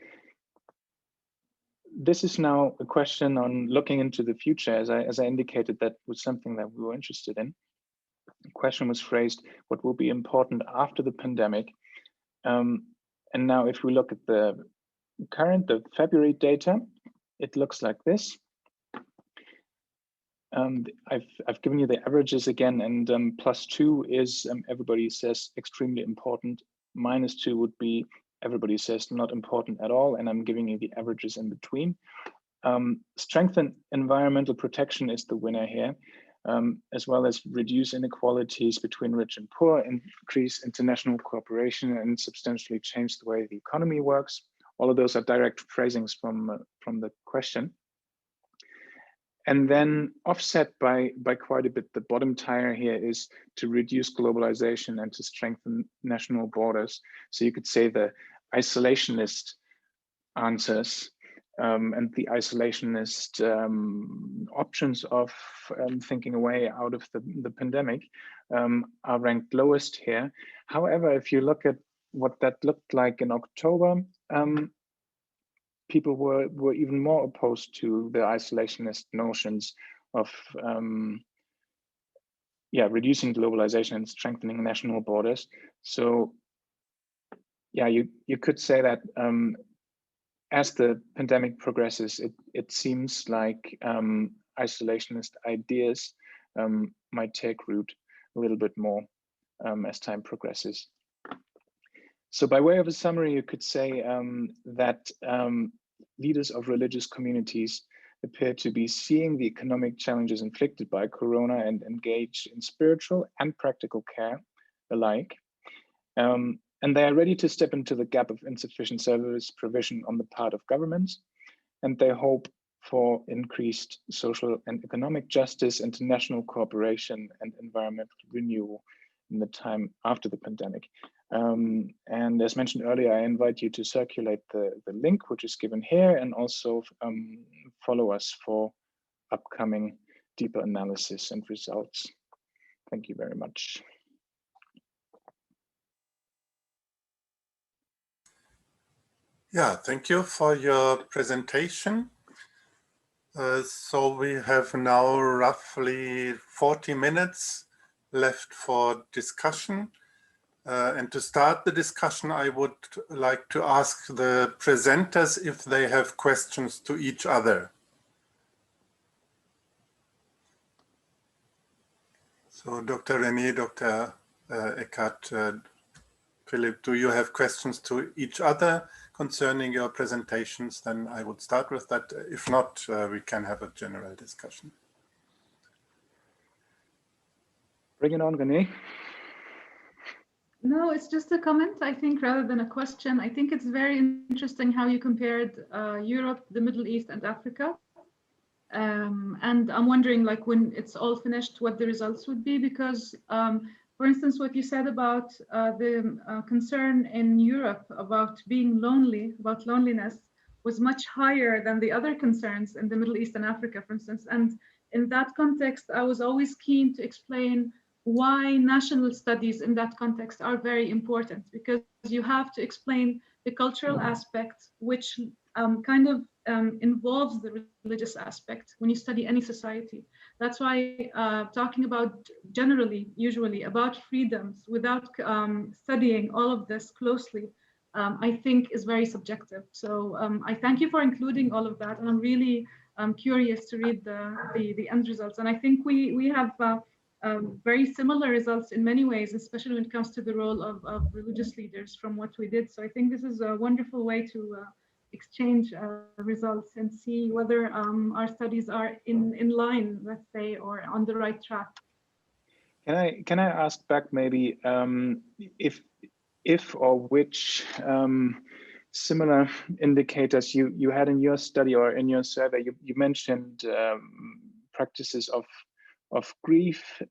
This is now a question on looking into the future. As I indicated, that was something that we were interested in. The question was phrased, what will be important after the pandemic? And now if we look at the February data, it looks like this. I've given you the averages again, and +2 is everybody says extremely important. -2 would be everybody says not important at all, and I'm giving you the averages in between. Strengthen environmental protection is the winner here, as well as reduce inequalities between rich and poor, increase international cooperation, and substantially change the way the economy works. All of those are direct phrasings from the question. And then offset by quite a bit, the bottom tier here is to reduce globalization and to strengthen national borders. So you could say the isolationist answers and the isolationist options of thinking a way out of the pandemic are ranked lowest here. However, if you look at what that looked like in October, people were even more opposed to the isolationist notions of reducing globalization and strengthening national borders. So yeah, you could say that as the pandemic progresses, it seems like isolationist ideas might take root a little bit more as time progresses. So by way of a summary, you could say that leaders of religious communities appear to be seeing the economic challenges inflicted by Corona and engage in spiritual and practical care alike. And they are ready to step into the gap of insufficient service provision on the part of governments. And they hope for increased social and economic justice, international cooperation, and environmental renewal in the time after the pandemic. And as mentioned earlier, I invite you to circulate the link, which is given here, and also follow us for upcoming deeper analysis and results. Thank you very much. Yeah, thank you for your presentation. So we have now roughly 40 minutes left for discussion. And to start the discussion, I would like to ask the presenters if they have questions to each other. So Dr. René, Dr. Eckert, Philip, do you have questions to each other concerning your presentations? Then I would start with that. If not, we can have a general discussion. Bring it on, René. No, it's just a comment, I think, rather than a question. I think it's very interesting how you compared Europe, the Middle East, and Africa. And I'm wondering, like, when it's all finished, what the results would be, because, for instance, what you said about the concern in Europe about being lonely, about loneliness, was much higher than the other concerns in the Middle East and Africa, for instance. And in that context, I was always keen to explain why national studies in that context are very important, because you have to explain the cultural aspect, which kind of involves the religious aspect when you study any society. That's why talking about usually about freedoms without studying all of this closely, I think is very subjective. So I thank you for including all of that, and I'm really curious to read the end results. And I think we have very similar results in many ways, especially when it comes to the role of religious leaders from what we did. So I think this is a wonderful way to exchange results and see whether our studies are in line, let's say, or on the right track. Can I ask back maybe if or which similar indicators you had in your study or in your survey? You mentioned practices of grief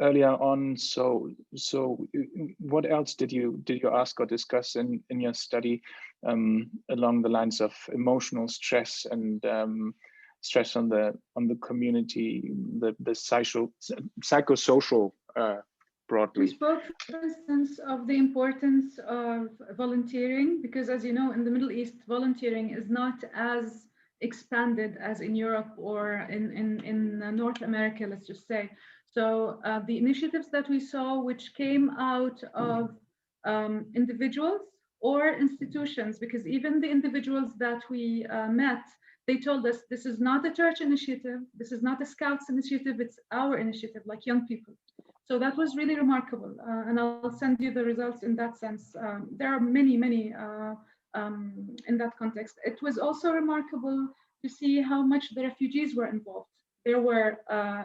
earlier on. So what else did you ask or discuss in your study along the lines of emotional stress and stress on the community, the psychosocial broadly? We spoke, for instance, of the importance of volunteering, because as you know, in the Middle East, volunteering is not as expanded as in Europe or in North America, let's just say. So the initiatives that we saw, which came out of individuals or institutions, because even the individuals that we met, they told us this is not a church initiative, this is not a Scouts initiative, it's our initiative, like young people. So that was really remarkable, and I'll send you the results in that sense. There are many in that context. It was also remarkable to see how much the refugees were involved. There were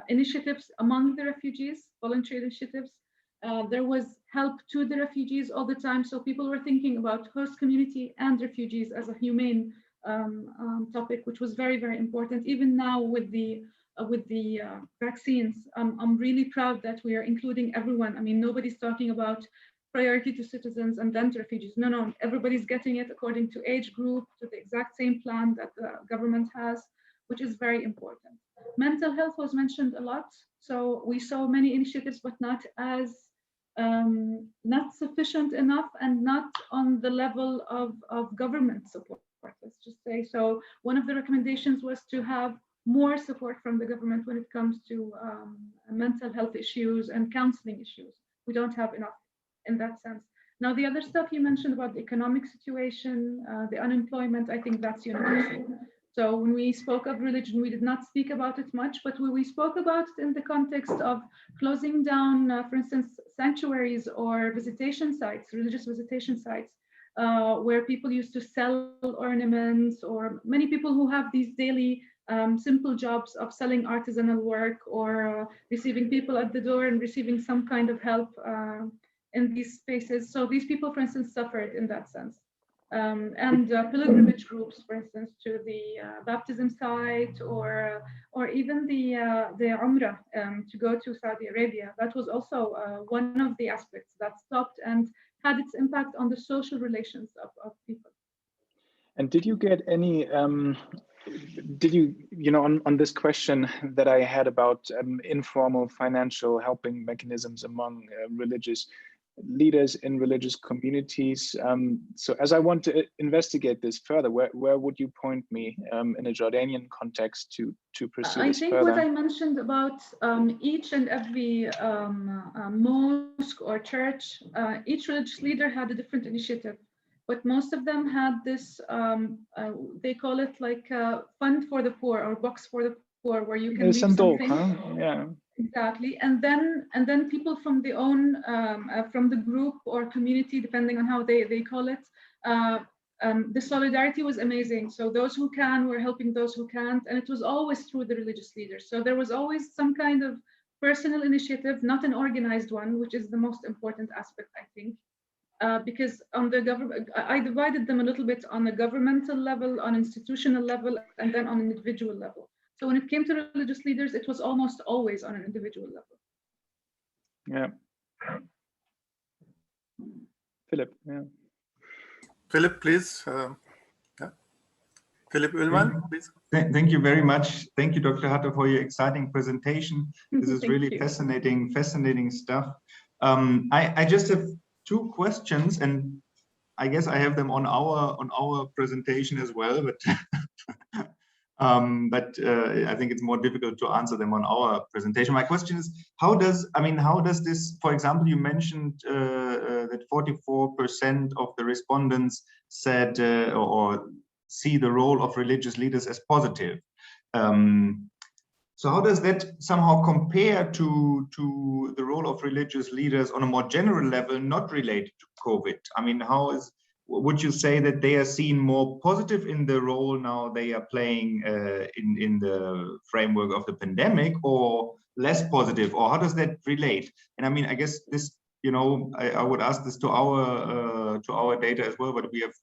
initiatives among the refugees, voluntary initiatives. There was help to the refugees all the time. So people were thinking about host community and refugees as a humane topic, which was very, very important. Even now with the vaccines, I'm really proud that we are including everyone. I mean, nobody's talking about priority to citizens and then to refugees. No, everybody's getting it according to age group, to the exact same plan that the government has, which is very important. Mental health was mentioned a lot. So we saw many initiatives, but not sufficient enough and not on the level of government support, let's just say. So one of the recommendations was to have more support from the government when it comes to mental health issues and counseling issues. We don't have enough in that sense. Now, the other stuff you mentioned about the economic situation, the unemployment, I think that's universal. So when we spoke of religion, we did not speak about it much, but we spoke about it in the context of closing down, for instance, sanctuaries or visitation sites, religious visitation sites, where people used to sell ornaments, or many people who have these daily simple jobs of selling artisanal work or receiving people at the door and receiving some kind of help in these spaces. So these people, for instance, suffered in that sense. And pilgrimage groups, for instance, to the baptism site or even the Umrah to go to Saudi Arabia. That was also one of the aspects that stopped and had its impact on the social relations of people. And did you get any, on this question that I had about informal financial helping mechanisms among religious leaders in religious communities? So as I want to investigate this further, where would you point me in a Jordanian context to pursue this further? I think what I mentioned about each and every mosque or church, each religious leader had a different initiative. But most of them had this, they call it like a fund for the poor or box for the poor, where you can leave something. Huh? Yeah. Exactly, and then people from the own from the group or community, depending on how they call it, the solidarity was amazing. So those who can were helping those who can't, and it was always through the religious leaders. So there was always some kind of personal initiative, not an organized one, which is the most important aspect, I think. Because on the government, I divided them a little bit on a governmental level, on institutional level, and then on an individual level. So when it came to religious leaders, it was almost always on an individual level. Yeah. Philip, yeah. Philip, please. Yeah. Philip Ullmann, please. Thank you very much. Thank you, Dr. Hatter, for your exciting presentation. This is really fascinating stuff. I just have two questions, and I guess I have them on our presentation as well, but I think it's more difficult to answer them on our presentation. My question is, how does this, for example, you mentioned that 44% of the respondents said, or see the role of religious leaders as positive. So how does that somehow compare to the role of religious leaders on a more general level, not related to COVID? I mean, would you say that they are seen more positive in the role now they are playing in the framework of the pandemic, or less positive, or how does that relate? And I mean, I guess this, you know, I would ask this to our data as well, but we have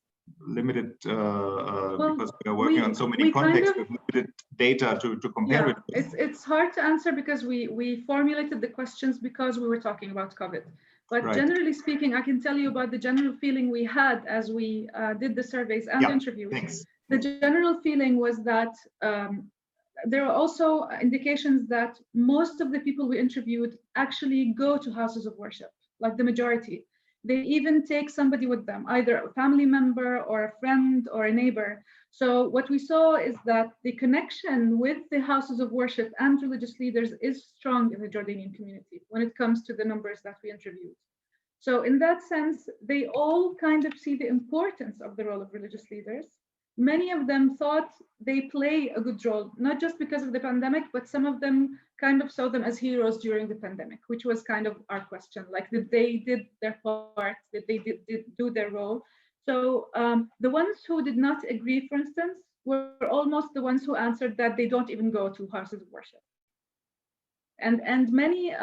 limited because we are working on so many contexts with limited data to compare it with. It's hard to answer because we formulated the questions because we were talking about COVID. But right. Generally speaking, I can tell you about the general feeling we had as we did the surveys and interviews. Thanks. The general feeling was that there are also indications that most of the people we interviewed actually go to houses of worship, like the majority. They even take somebody with them, either a family member or a friend or a neighbor. So what we saw is that the connection with the houses of worship and religious leaders is strong in the Jordanian community when it comes to the numbers that we interviewed. So in that sense, they all kind of see the importance of the role of religious leaders. Many of them thought they play a good role, not just because of the pandemic, but some of them kind of saw them as heroes during the pandemic, which was kind of our question. Like, did they did their part? Did they did do their role? So the ones who did not agree, for instance, were almost the ones who answered that they don't even go to houses of worship. And many,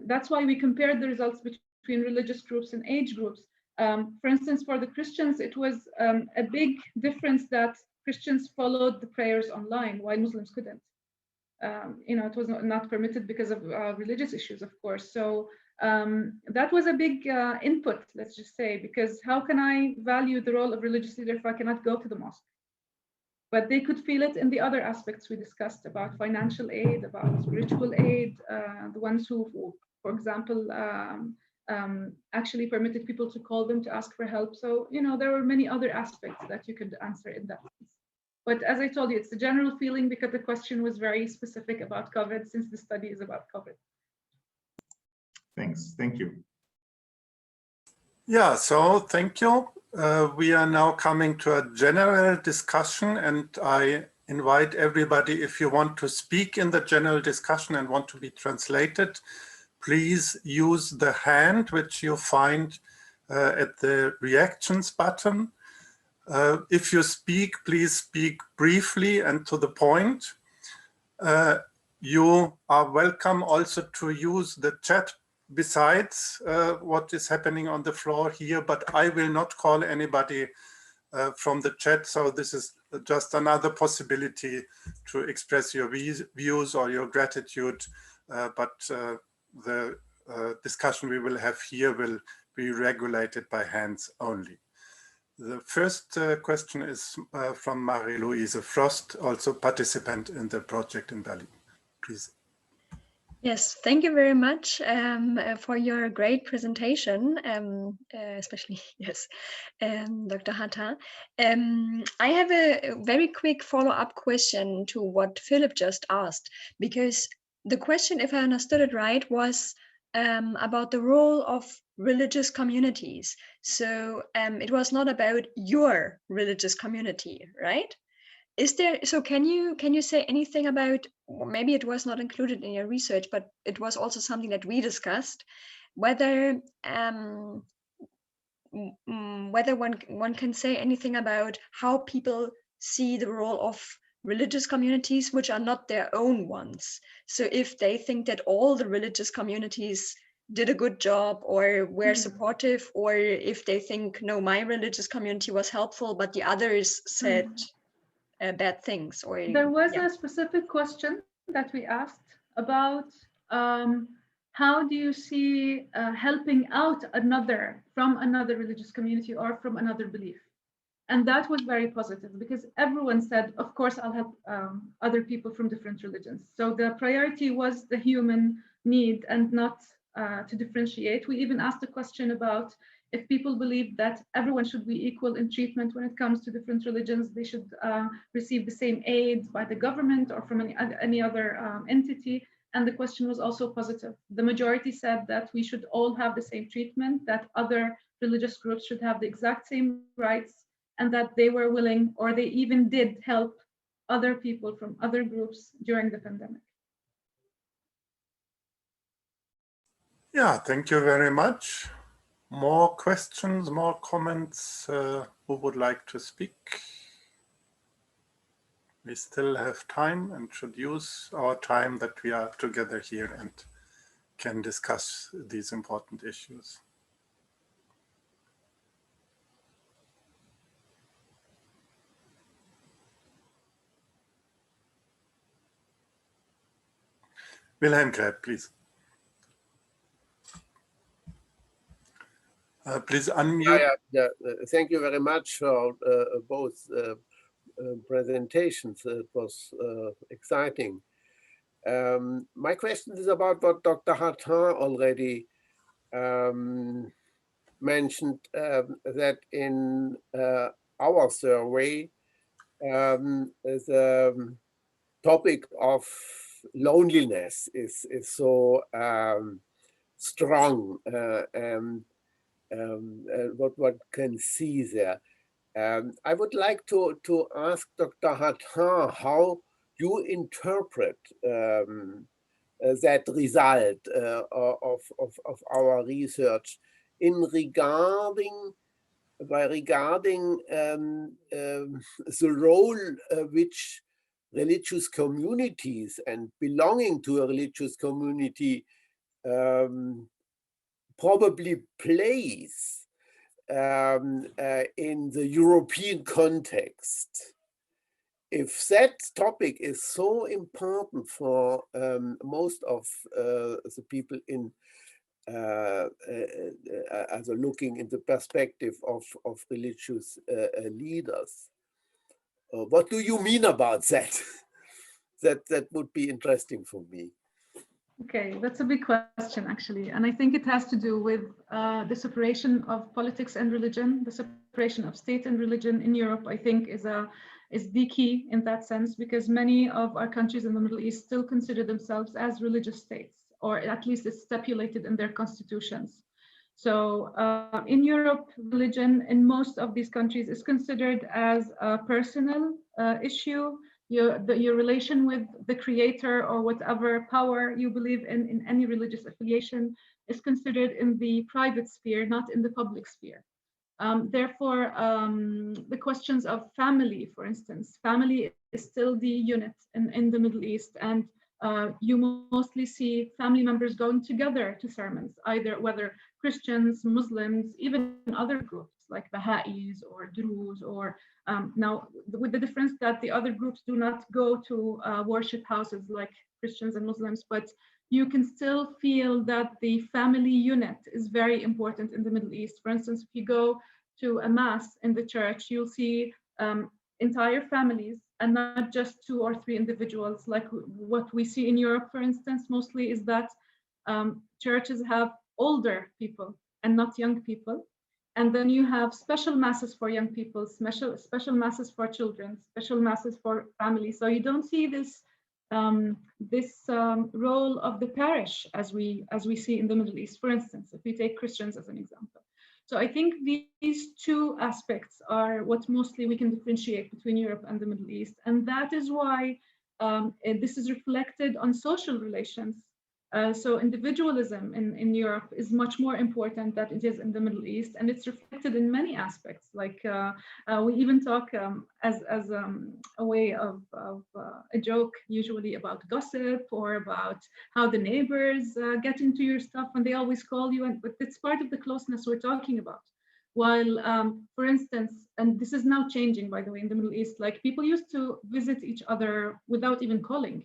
that's why we compared the results between religious groups and age groups. For instance, for the Christians, it was a big difference that Christians followed the prayers online while Muslims couldn't. You know, it was not permitted because of religious issues, of course. So that was a big input, let's just say, because how can I value the role of religious leader if I cannot go to the mosque? But they could feel it in the other aspects we discussed about financial aid, about spiritual aid, the ones who for example, actually permitted people to call them to ask for help. So, you know, there were many other aspects that you could answer in that sense. But as I told you, it's a general feeling because the question was very specific about COVID, since the study is about COVID. Thanks. Thank you. Yeah, so thank you. We are now coming to a general discussion, and I invite everybody, if you want to speak in the general discussion and want to be translated, please use the hand which you find at the reactions button. If you speak, please speak briefly and to the point. You are welcome also to use the chat besides what is happening on the floor here, but I will not call anybody from the chat. So this is just another possibility to express your views or your gratitude. But the discussion we will have here will be regulated by hands only. The first question is from Marie-Louise Frost, also participant in the project in Berlin. Please. Yes, thank you very much for your great presentation, especially, yes, Dr. Hatta. I have a very quick follow-up question to what Philip just asked, because the question, if I understood it right, was about the role of religious communities. So it was not about your religious community, right? Is there, so can you say anything about, maybe it was not included in your research, but it was also something that we discussed, whether whether one can say anything about how people see the role of religious communities which are not their own ones. So if they think that all the religious communities did a good job or were supportive, or if they think, no, my religious community was helpful, but the others said bad things. Or there was a specific question that we asked about how do you see helping out from another religious community or from another belief? And that was very positive because everyone said, of course, I'll help other people from different religions. So the priority was the human need and not to differentiate. We even asked a question about if people believe that everyone should be equal in treatment when it comes to different religions, they should receive the same aid by the government or from any other entity. And the question was also positive. The majority said that we should all have the same treatment, that other religious groups should have the exact same rights and that they were willing, or they even did help other people from other groups during the pandemic. Yeah, thank you very much. More questions, more comments? Who would like to speak? We still have time and should use our time that we are together here and can discuss these important issues. Wilhelm Greb, please. Please unmute. Thank you very much for both presentations. It was exciting. My question is about what Dr. Hattin already mentioned, that in our survey, the topic of loneliness is so strong, and what one can see there. I would like to ask Dr. Hattin how you interpret that result of our research regarding the role which religious communities and belonging to a religious community probably plays in the European context. If that topic is so important for most of the people in as looking in the perspective of religious leaders, what do you mean about that? That would be interesting for me. Okay, that's a big question, actually. And I think it has to do with the separation of politics and religion. The separation of state and religion in Europe, I think, is the key in that sense, because many of our countries in the Middle East still consider themselves as religious states, or at least it's stipulated in their constitutions. So in Europe, religion in most of these countries is considered as a personal issue. Your relation with the creator or whatever power you believe in any religious affiliation is considered in the private sphere, not in the public sphere. Therefore, the questions of family, for instance, family is still the unit in the Middle East, and you mostly see family members going together to sermons, either whether Christians, Muslims, even other groups like Baha'is or Druze, or now with the difference that the other groups do not go to worship houses like Christians and Muslims, but you can still feel that the family unit is very important in the Middle East. For instance, if you go to a mass in the church, you'll see entire families and not just 2 or 3 individuals. Like what we see in Europe, for instance, mostly is that churches have older people and not young people. And then you have special masses for young people, special masses for children, special masses for families. So you don't see this role of the parish as we see in the Middle East, for instance, if we take Christians as an example. So I think these 2 aspects are what mostly we can differentiate between Europe and the Middle East. And that is why this is reflected on social relations. So individualism in Europe is much more important than it is in the Middle East, and it's reflected in many aspects. Like we even talk as a way of a joke, usually about gossip or about how the neighbors get into your stuff, and they always call you. But it's part of the closeness we're talking about. While, for instance, and this is now changing, by the way, in the Middle East, like people used to visit each other without even calling.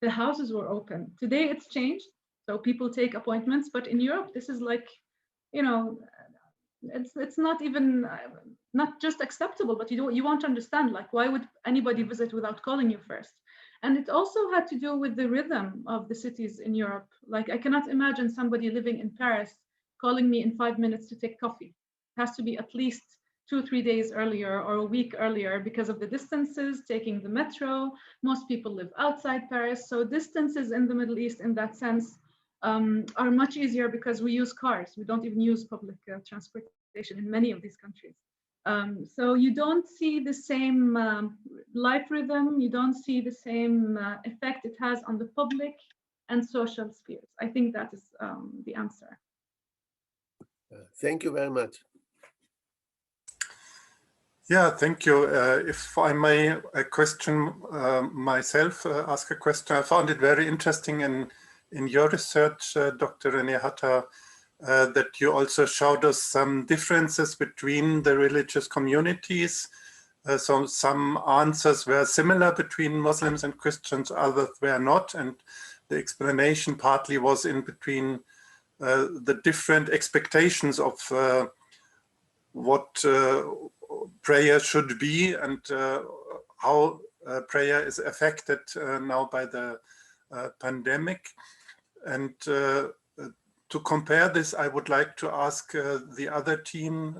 The houses were open. Today it's changed, so people take appointments. But in Europe, this is like, you know, it's not even not just acceptable, but you won't understand, like, why would anybody visit without calling you first? And it also had to do with the rhythm of the cities in Europe. Like, I cannot imagine somebody living in Paris calling me in 5 minutes to take coffee. It has to be at least 2 or 3 days earlier or a week earlier because of the distances, taking the metro. Most people live outside Paris. So distances in the Middle East in that sense are much easier because we use cars. We don't even use public transportation in many of these countries. So you don't see the same life rhythm, you don't see the same effect it has on the public and social spheres. I think that is the answer. Thank you very much. Yeah, thank you. If I may question myself, ask a question. I found it very interesting in your research, Dr. René Hatta, that you also showed us some differences between the religious communities. So some answers were similar between Muslims and Christians, others were not. And the explanation partly was in between the different expectations of what prayer should be and how prayer is affected now by the pandemic. And to compare this, I would like to ask the other team,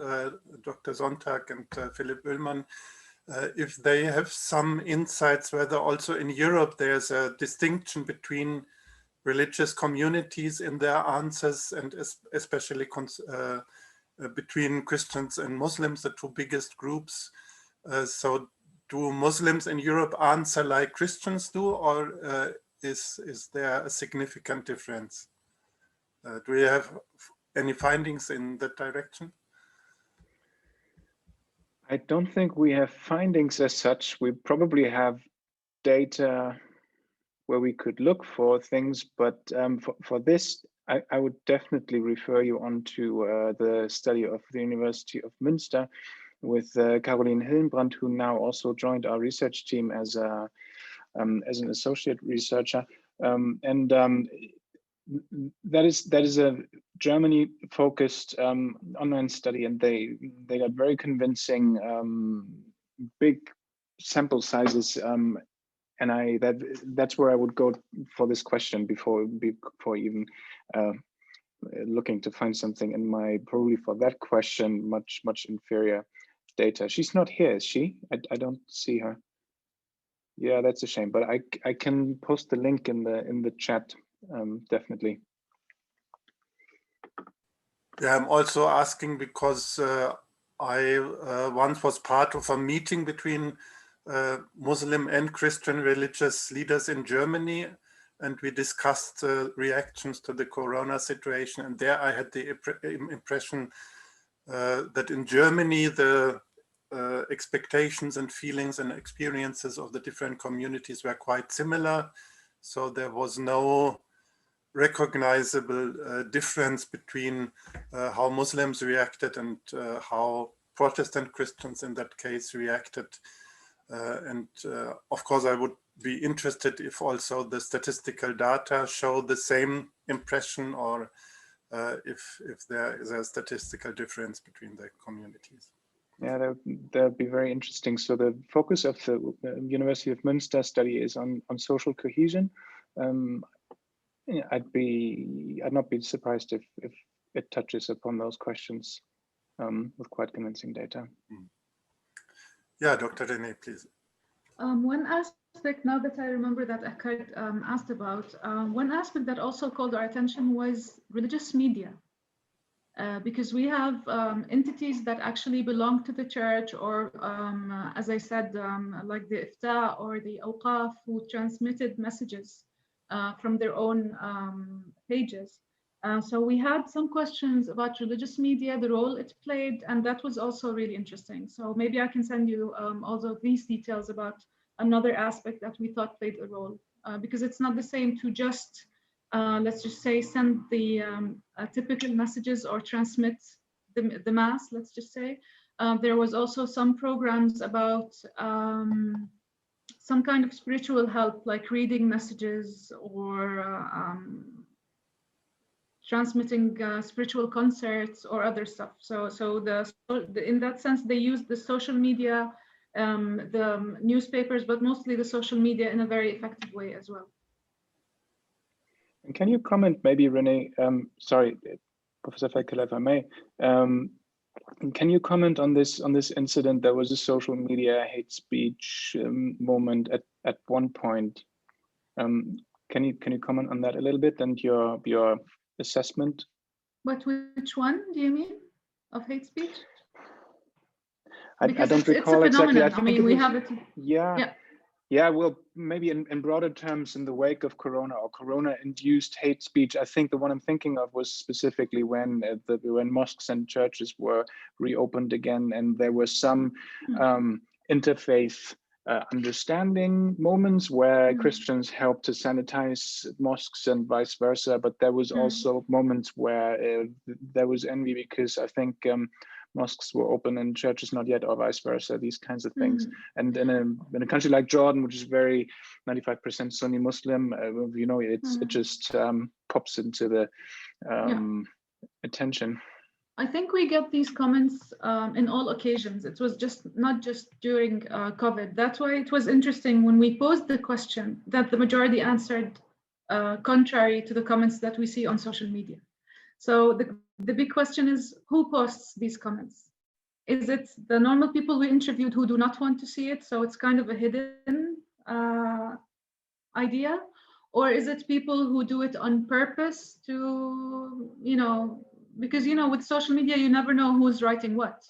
Dr. Sonntag and Philipp Ullmann, if they have some insights whether also in Europe there's a distinction between religious communities in their answers, and especially between Christians and Muslims, the two biggest groups. So do Muslims in Europe answer like Christians do, or is there a significant difference? Do you have any findings in that direction? I don't think we have findings as such. We probably have data where we could look for things, but for this, I would definitely refer you on to the study of the University of Münster with Caroline Hillenbrand, who now also joined our research team as an associate researcher. That is a Germany-focused online study, and they got very convincing big sample sizes, and that's where I would go for this question before even looking to find something in my, probably for that question, much inferior data. She's not here, is she? I don't see her. Yeah, that's a shame, but I can post the link in the chat. Definitely. Yeah, I'm also asking because I once was part of a meeting between Muslim and Christian religious leaders in Germany, and we discussed reactions to the corona situation. And there I had the impression that in Germany, the expectations and feelings and experiences of the different communities were quite similar. So there was no recognizable difference between how Muslims reacted and how Protestant Christians in that case reacted. Of course, I would be interested if also the statistical data show the same impression, or if there is a statistical difference between the communities. Yeah, that would be very interesting. So the focus of the University of Münster study is on social cohesion. I'd not be surprised if it touches upon those questions with quite convincing data. Yeah, Dr. René, please. One aspect, now that I remember that Eckhart asked about, one aspect that also called our attention was religious media. Because we have entities that actually belong to the church, or as I said, like the Ifta or the Awqaf, who transmitted messages from their own pages. So we had some questions about religious media, the role it played, and that was also really interesting. So maybe I can send you also these details about another aspect that we thought played a role, because it's not the same to just let's just say send the typical messages or transmit the mass, let's just say. There was also some programs about some kind of spiritual help, like reading messages or transmitting spiritual concerts or other stuff. So in that sense, they used the social media, the newspapers, but mostly the social media in a very effective way as well. And can you comment, maybe, René, sorry, Professor Fekele, if I may, can you comment on this incident? There was a social media hate speech moment at one point. Can you comment on that a little bit and your assessment? But which one do you mean of hate speech? I don't recall it's a exactly. phenomenon. I mean, we have it. Yeah. Yeah, well, maybe in broader terms, in the wake of Corona or Corona-induced hate speech, I think the one I'm thinking of was specifically when mosques and churches were reopened again, and there were some interfaith understanding moments where Christians helped to sanitize mosques and vice versa, but there was also moments where there was envy because I think mosques were open and churches not yet, or vice versa, these kinds of things. And in a country like Jordan, which is very 95% Sunni Muslim, you know, it just pops into the attention. I think we get these comments in all occasions. It was not just during COVID. That's why it was interesting when we posed the question that the majority answered contrary to the comments that we see on social media. So the big question is, who posts these comments? Is it the normal people we interviewed who do not want to see it? So it's kind of a hidden idea, or is it people who do it on purpose to, you know, because, you know, with social media, you never know who's writing what.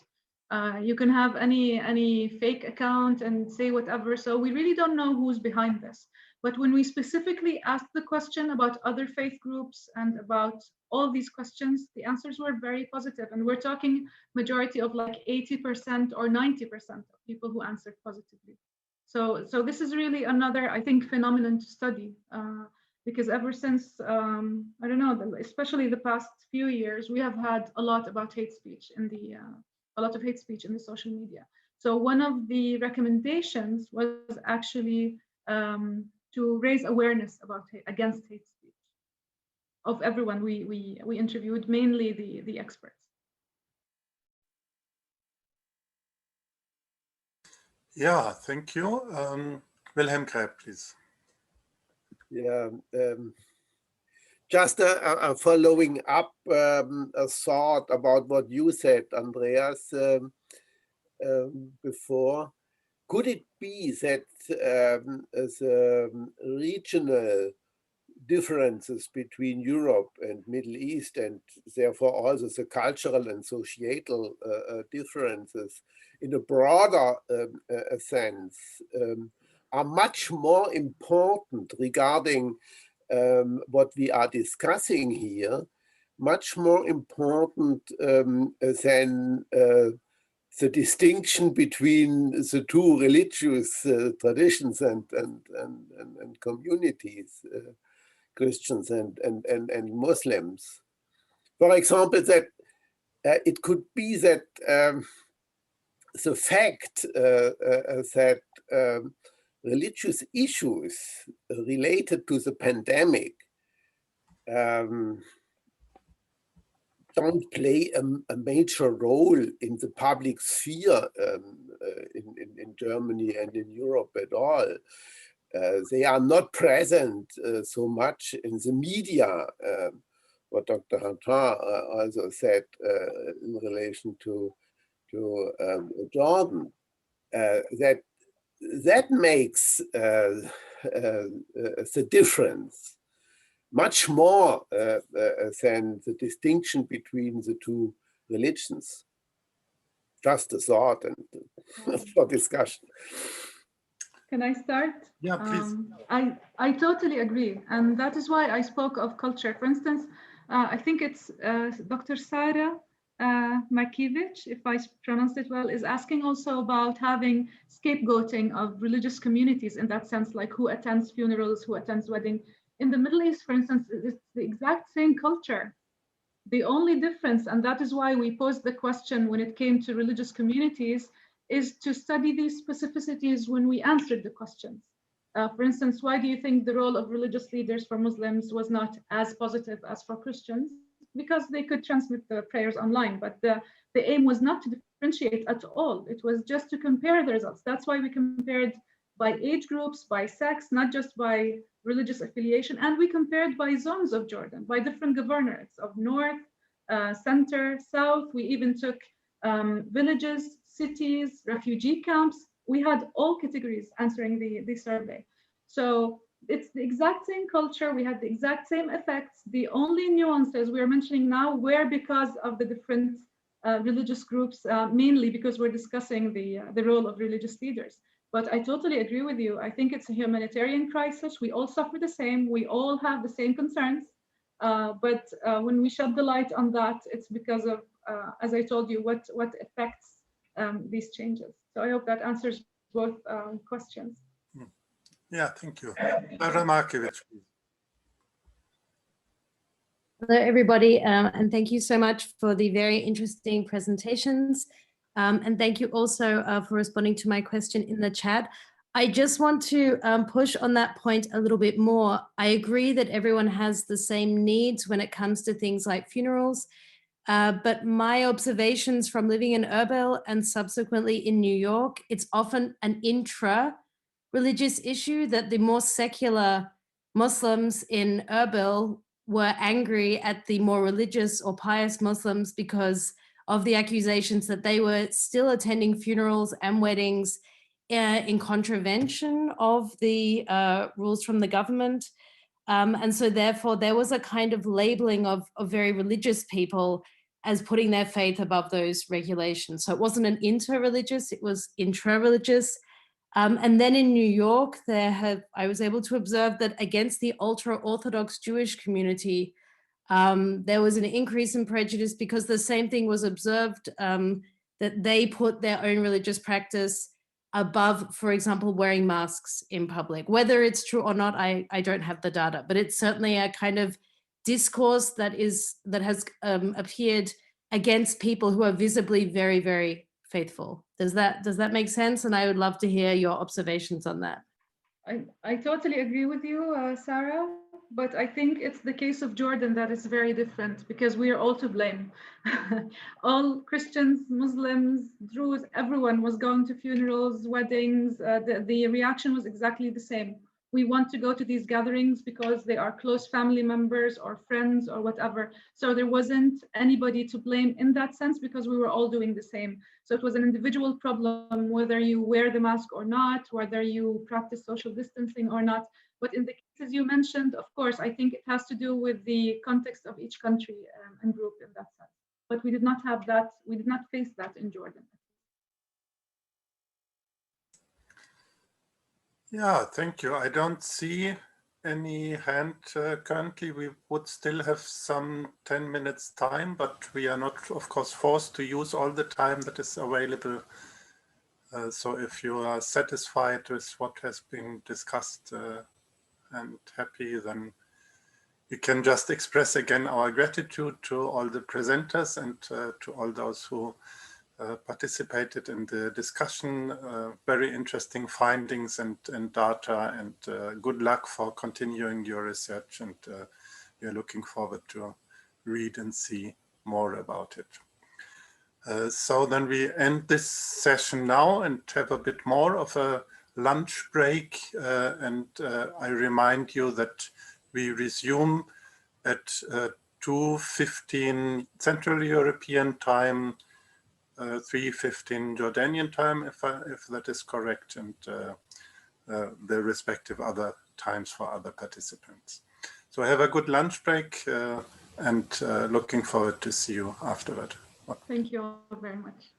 You can have any fake account and say whatever. So we really don't know who's behind this. But when we specifically asked the question about other faith groups and about all these questions, the answers were very positive. And we're talking majority of like 80% or 90% of people who answered positively. So this is really another, I think, phenomenon to study. Because ever since, I don't know, especially the past few years, we have had a lot about hate speech in a lot of hate speech in the social media. So one of the recommendations was actually to raise awareness about against hate speech of everyone we interviewed, mainly the experts. Yeah, thank you. Wilhelm Greb, please. Yeah, just a following up a thought about what you said, Andreas, before. Could it be that the regional differences between Europe and Middle East, and therefore also the cultural and societal differences in a broader sense, are much more important regarding what we are discussing here, much more important than the distinction between the two religious traditions and communities, Christians and Muslims. For example, that it could be that the fact that religious issues related to the pandemic don't play a major role in the public sphere in Germany and in Europe at all. They are not present so much in the media, what Dr. Hantin also said in relation to Jordan, that makes the difference much more than the distinction between the two religions. Just a thought and for discussion. Can I start? Yeah, please. I totally agree. And that is why I spoke of culture. For instance, I think it's Dr. Sarah Markiewicz, if I pronounced it well, is asking also about having scapegoating of religious communities in that sense, like who attends funerals, who attends weddings. In the Middle East, for instance, it's the exact same culture. The only difference, and that is why we posed the question when it came to religious communities, is to study these specificities when we answered the questions. For instance, why do you think the role of religious leaders for Muslims was not as positive as for Christians? Because they could transmit the prayers online, but the aim was not to differentiate at all. It was just to compare the results. That's why we compared by age groups, by sex, not just by religious affiliation, and we compared by zones of Jordan, by different governorates of north, center, south. We even took villages, cities, refugee camps. We had all categories answering the survey. So it's the exact same culture. We had the exact same effects. The only nuances we're mentioning now were because of the different religious groups, mainly because we're discussing the role of religious leaders. But I totally agree with you. I think it's a humanitarian crisis. We all suffer the same. We all have the same concerns. But when we shed the light on that, it's because of, as I told you, what affects these changes. So I hope that answers both questions. Yeah, thank you. Sarah Markiewicz, please. Hello, everybody, and thank you so much for the very interesting presentations. And thank you also for responding to my question in the chat. I just want to push on that point a little bit more. I agree that everyone has the same needs when it comes to things like funerals, but my observations from living in Erbil and subsequently in New York, it's often an intra-religious issue that the more secular Muslims in Erbil were angry at the more religious or pious Muslims because of the accusations that they were still attending funerals and weddings in contravention of the rules from the government. And so therefore there was a kind of labeling of very religious people as putting their faith above those regulations. So it wasn't an inter-religious, it was intra-religious. And then in New York, I was able to observe that against the ultra-Orthodox Jewish community, there was an increase in prejudice because the same thing was observed, that they put their own religious practice above, for example, wearing masks in public. Whether it's true or not, I don't have the data, but it's certainly a kind of discourse that has appeared against people who are visibly very, very faithful. Does that make sense? And I would love to hear your observations on that. I totally agree with you, Sarah, but I think it's the case of Jordan that is very different because we are all to blame. All Christians, Muslims, Druze, everyone was going to funerals, weddings. The reaction was exactly the same. We want to go to these gatherings because they are close family members or friends or whatever. So there wasn't anybody to blame in that sense because we were all doing the same. So it was an individual problem, whether you wear the mask or not, whether you practice social distancing or not. But in the cases you mentioned, of course, I think it has to do with the context of each country and group in that sense. But we did not have that, we did not face that in Jordan. Yeah, thank you. I don't see any hand currently. We would still have some 10 minutes time, but we are not, of course, forced to use all the time that is available. So if you are satisfied with what has been discussed and happy, then we can just express again our gratitude to all the presenters and to all those who participated in the discussion. Very interesting findings and data, and good luck for continuing your research, and we are looking forward to read and see more about it. So then we end this session now and have a bit more of a lunch break, and I remind you that we resume at 2:15 Central European time, 3:15 Jordanian time, if that is correct, and the respective other times for other participants. So have a good lunch break, and looking forward to see you afterward. Thank you all very much.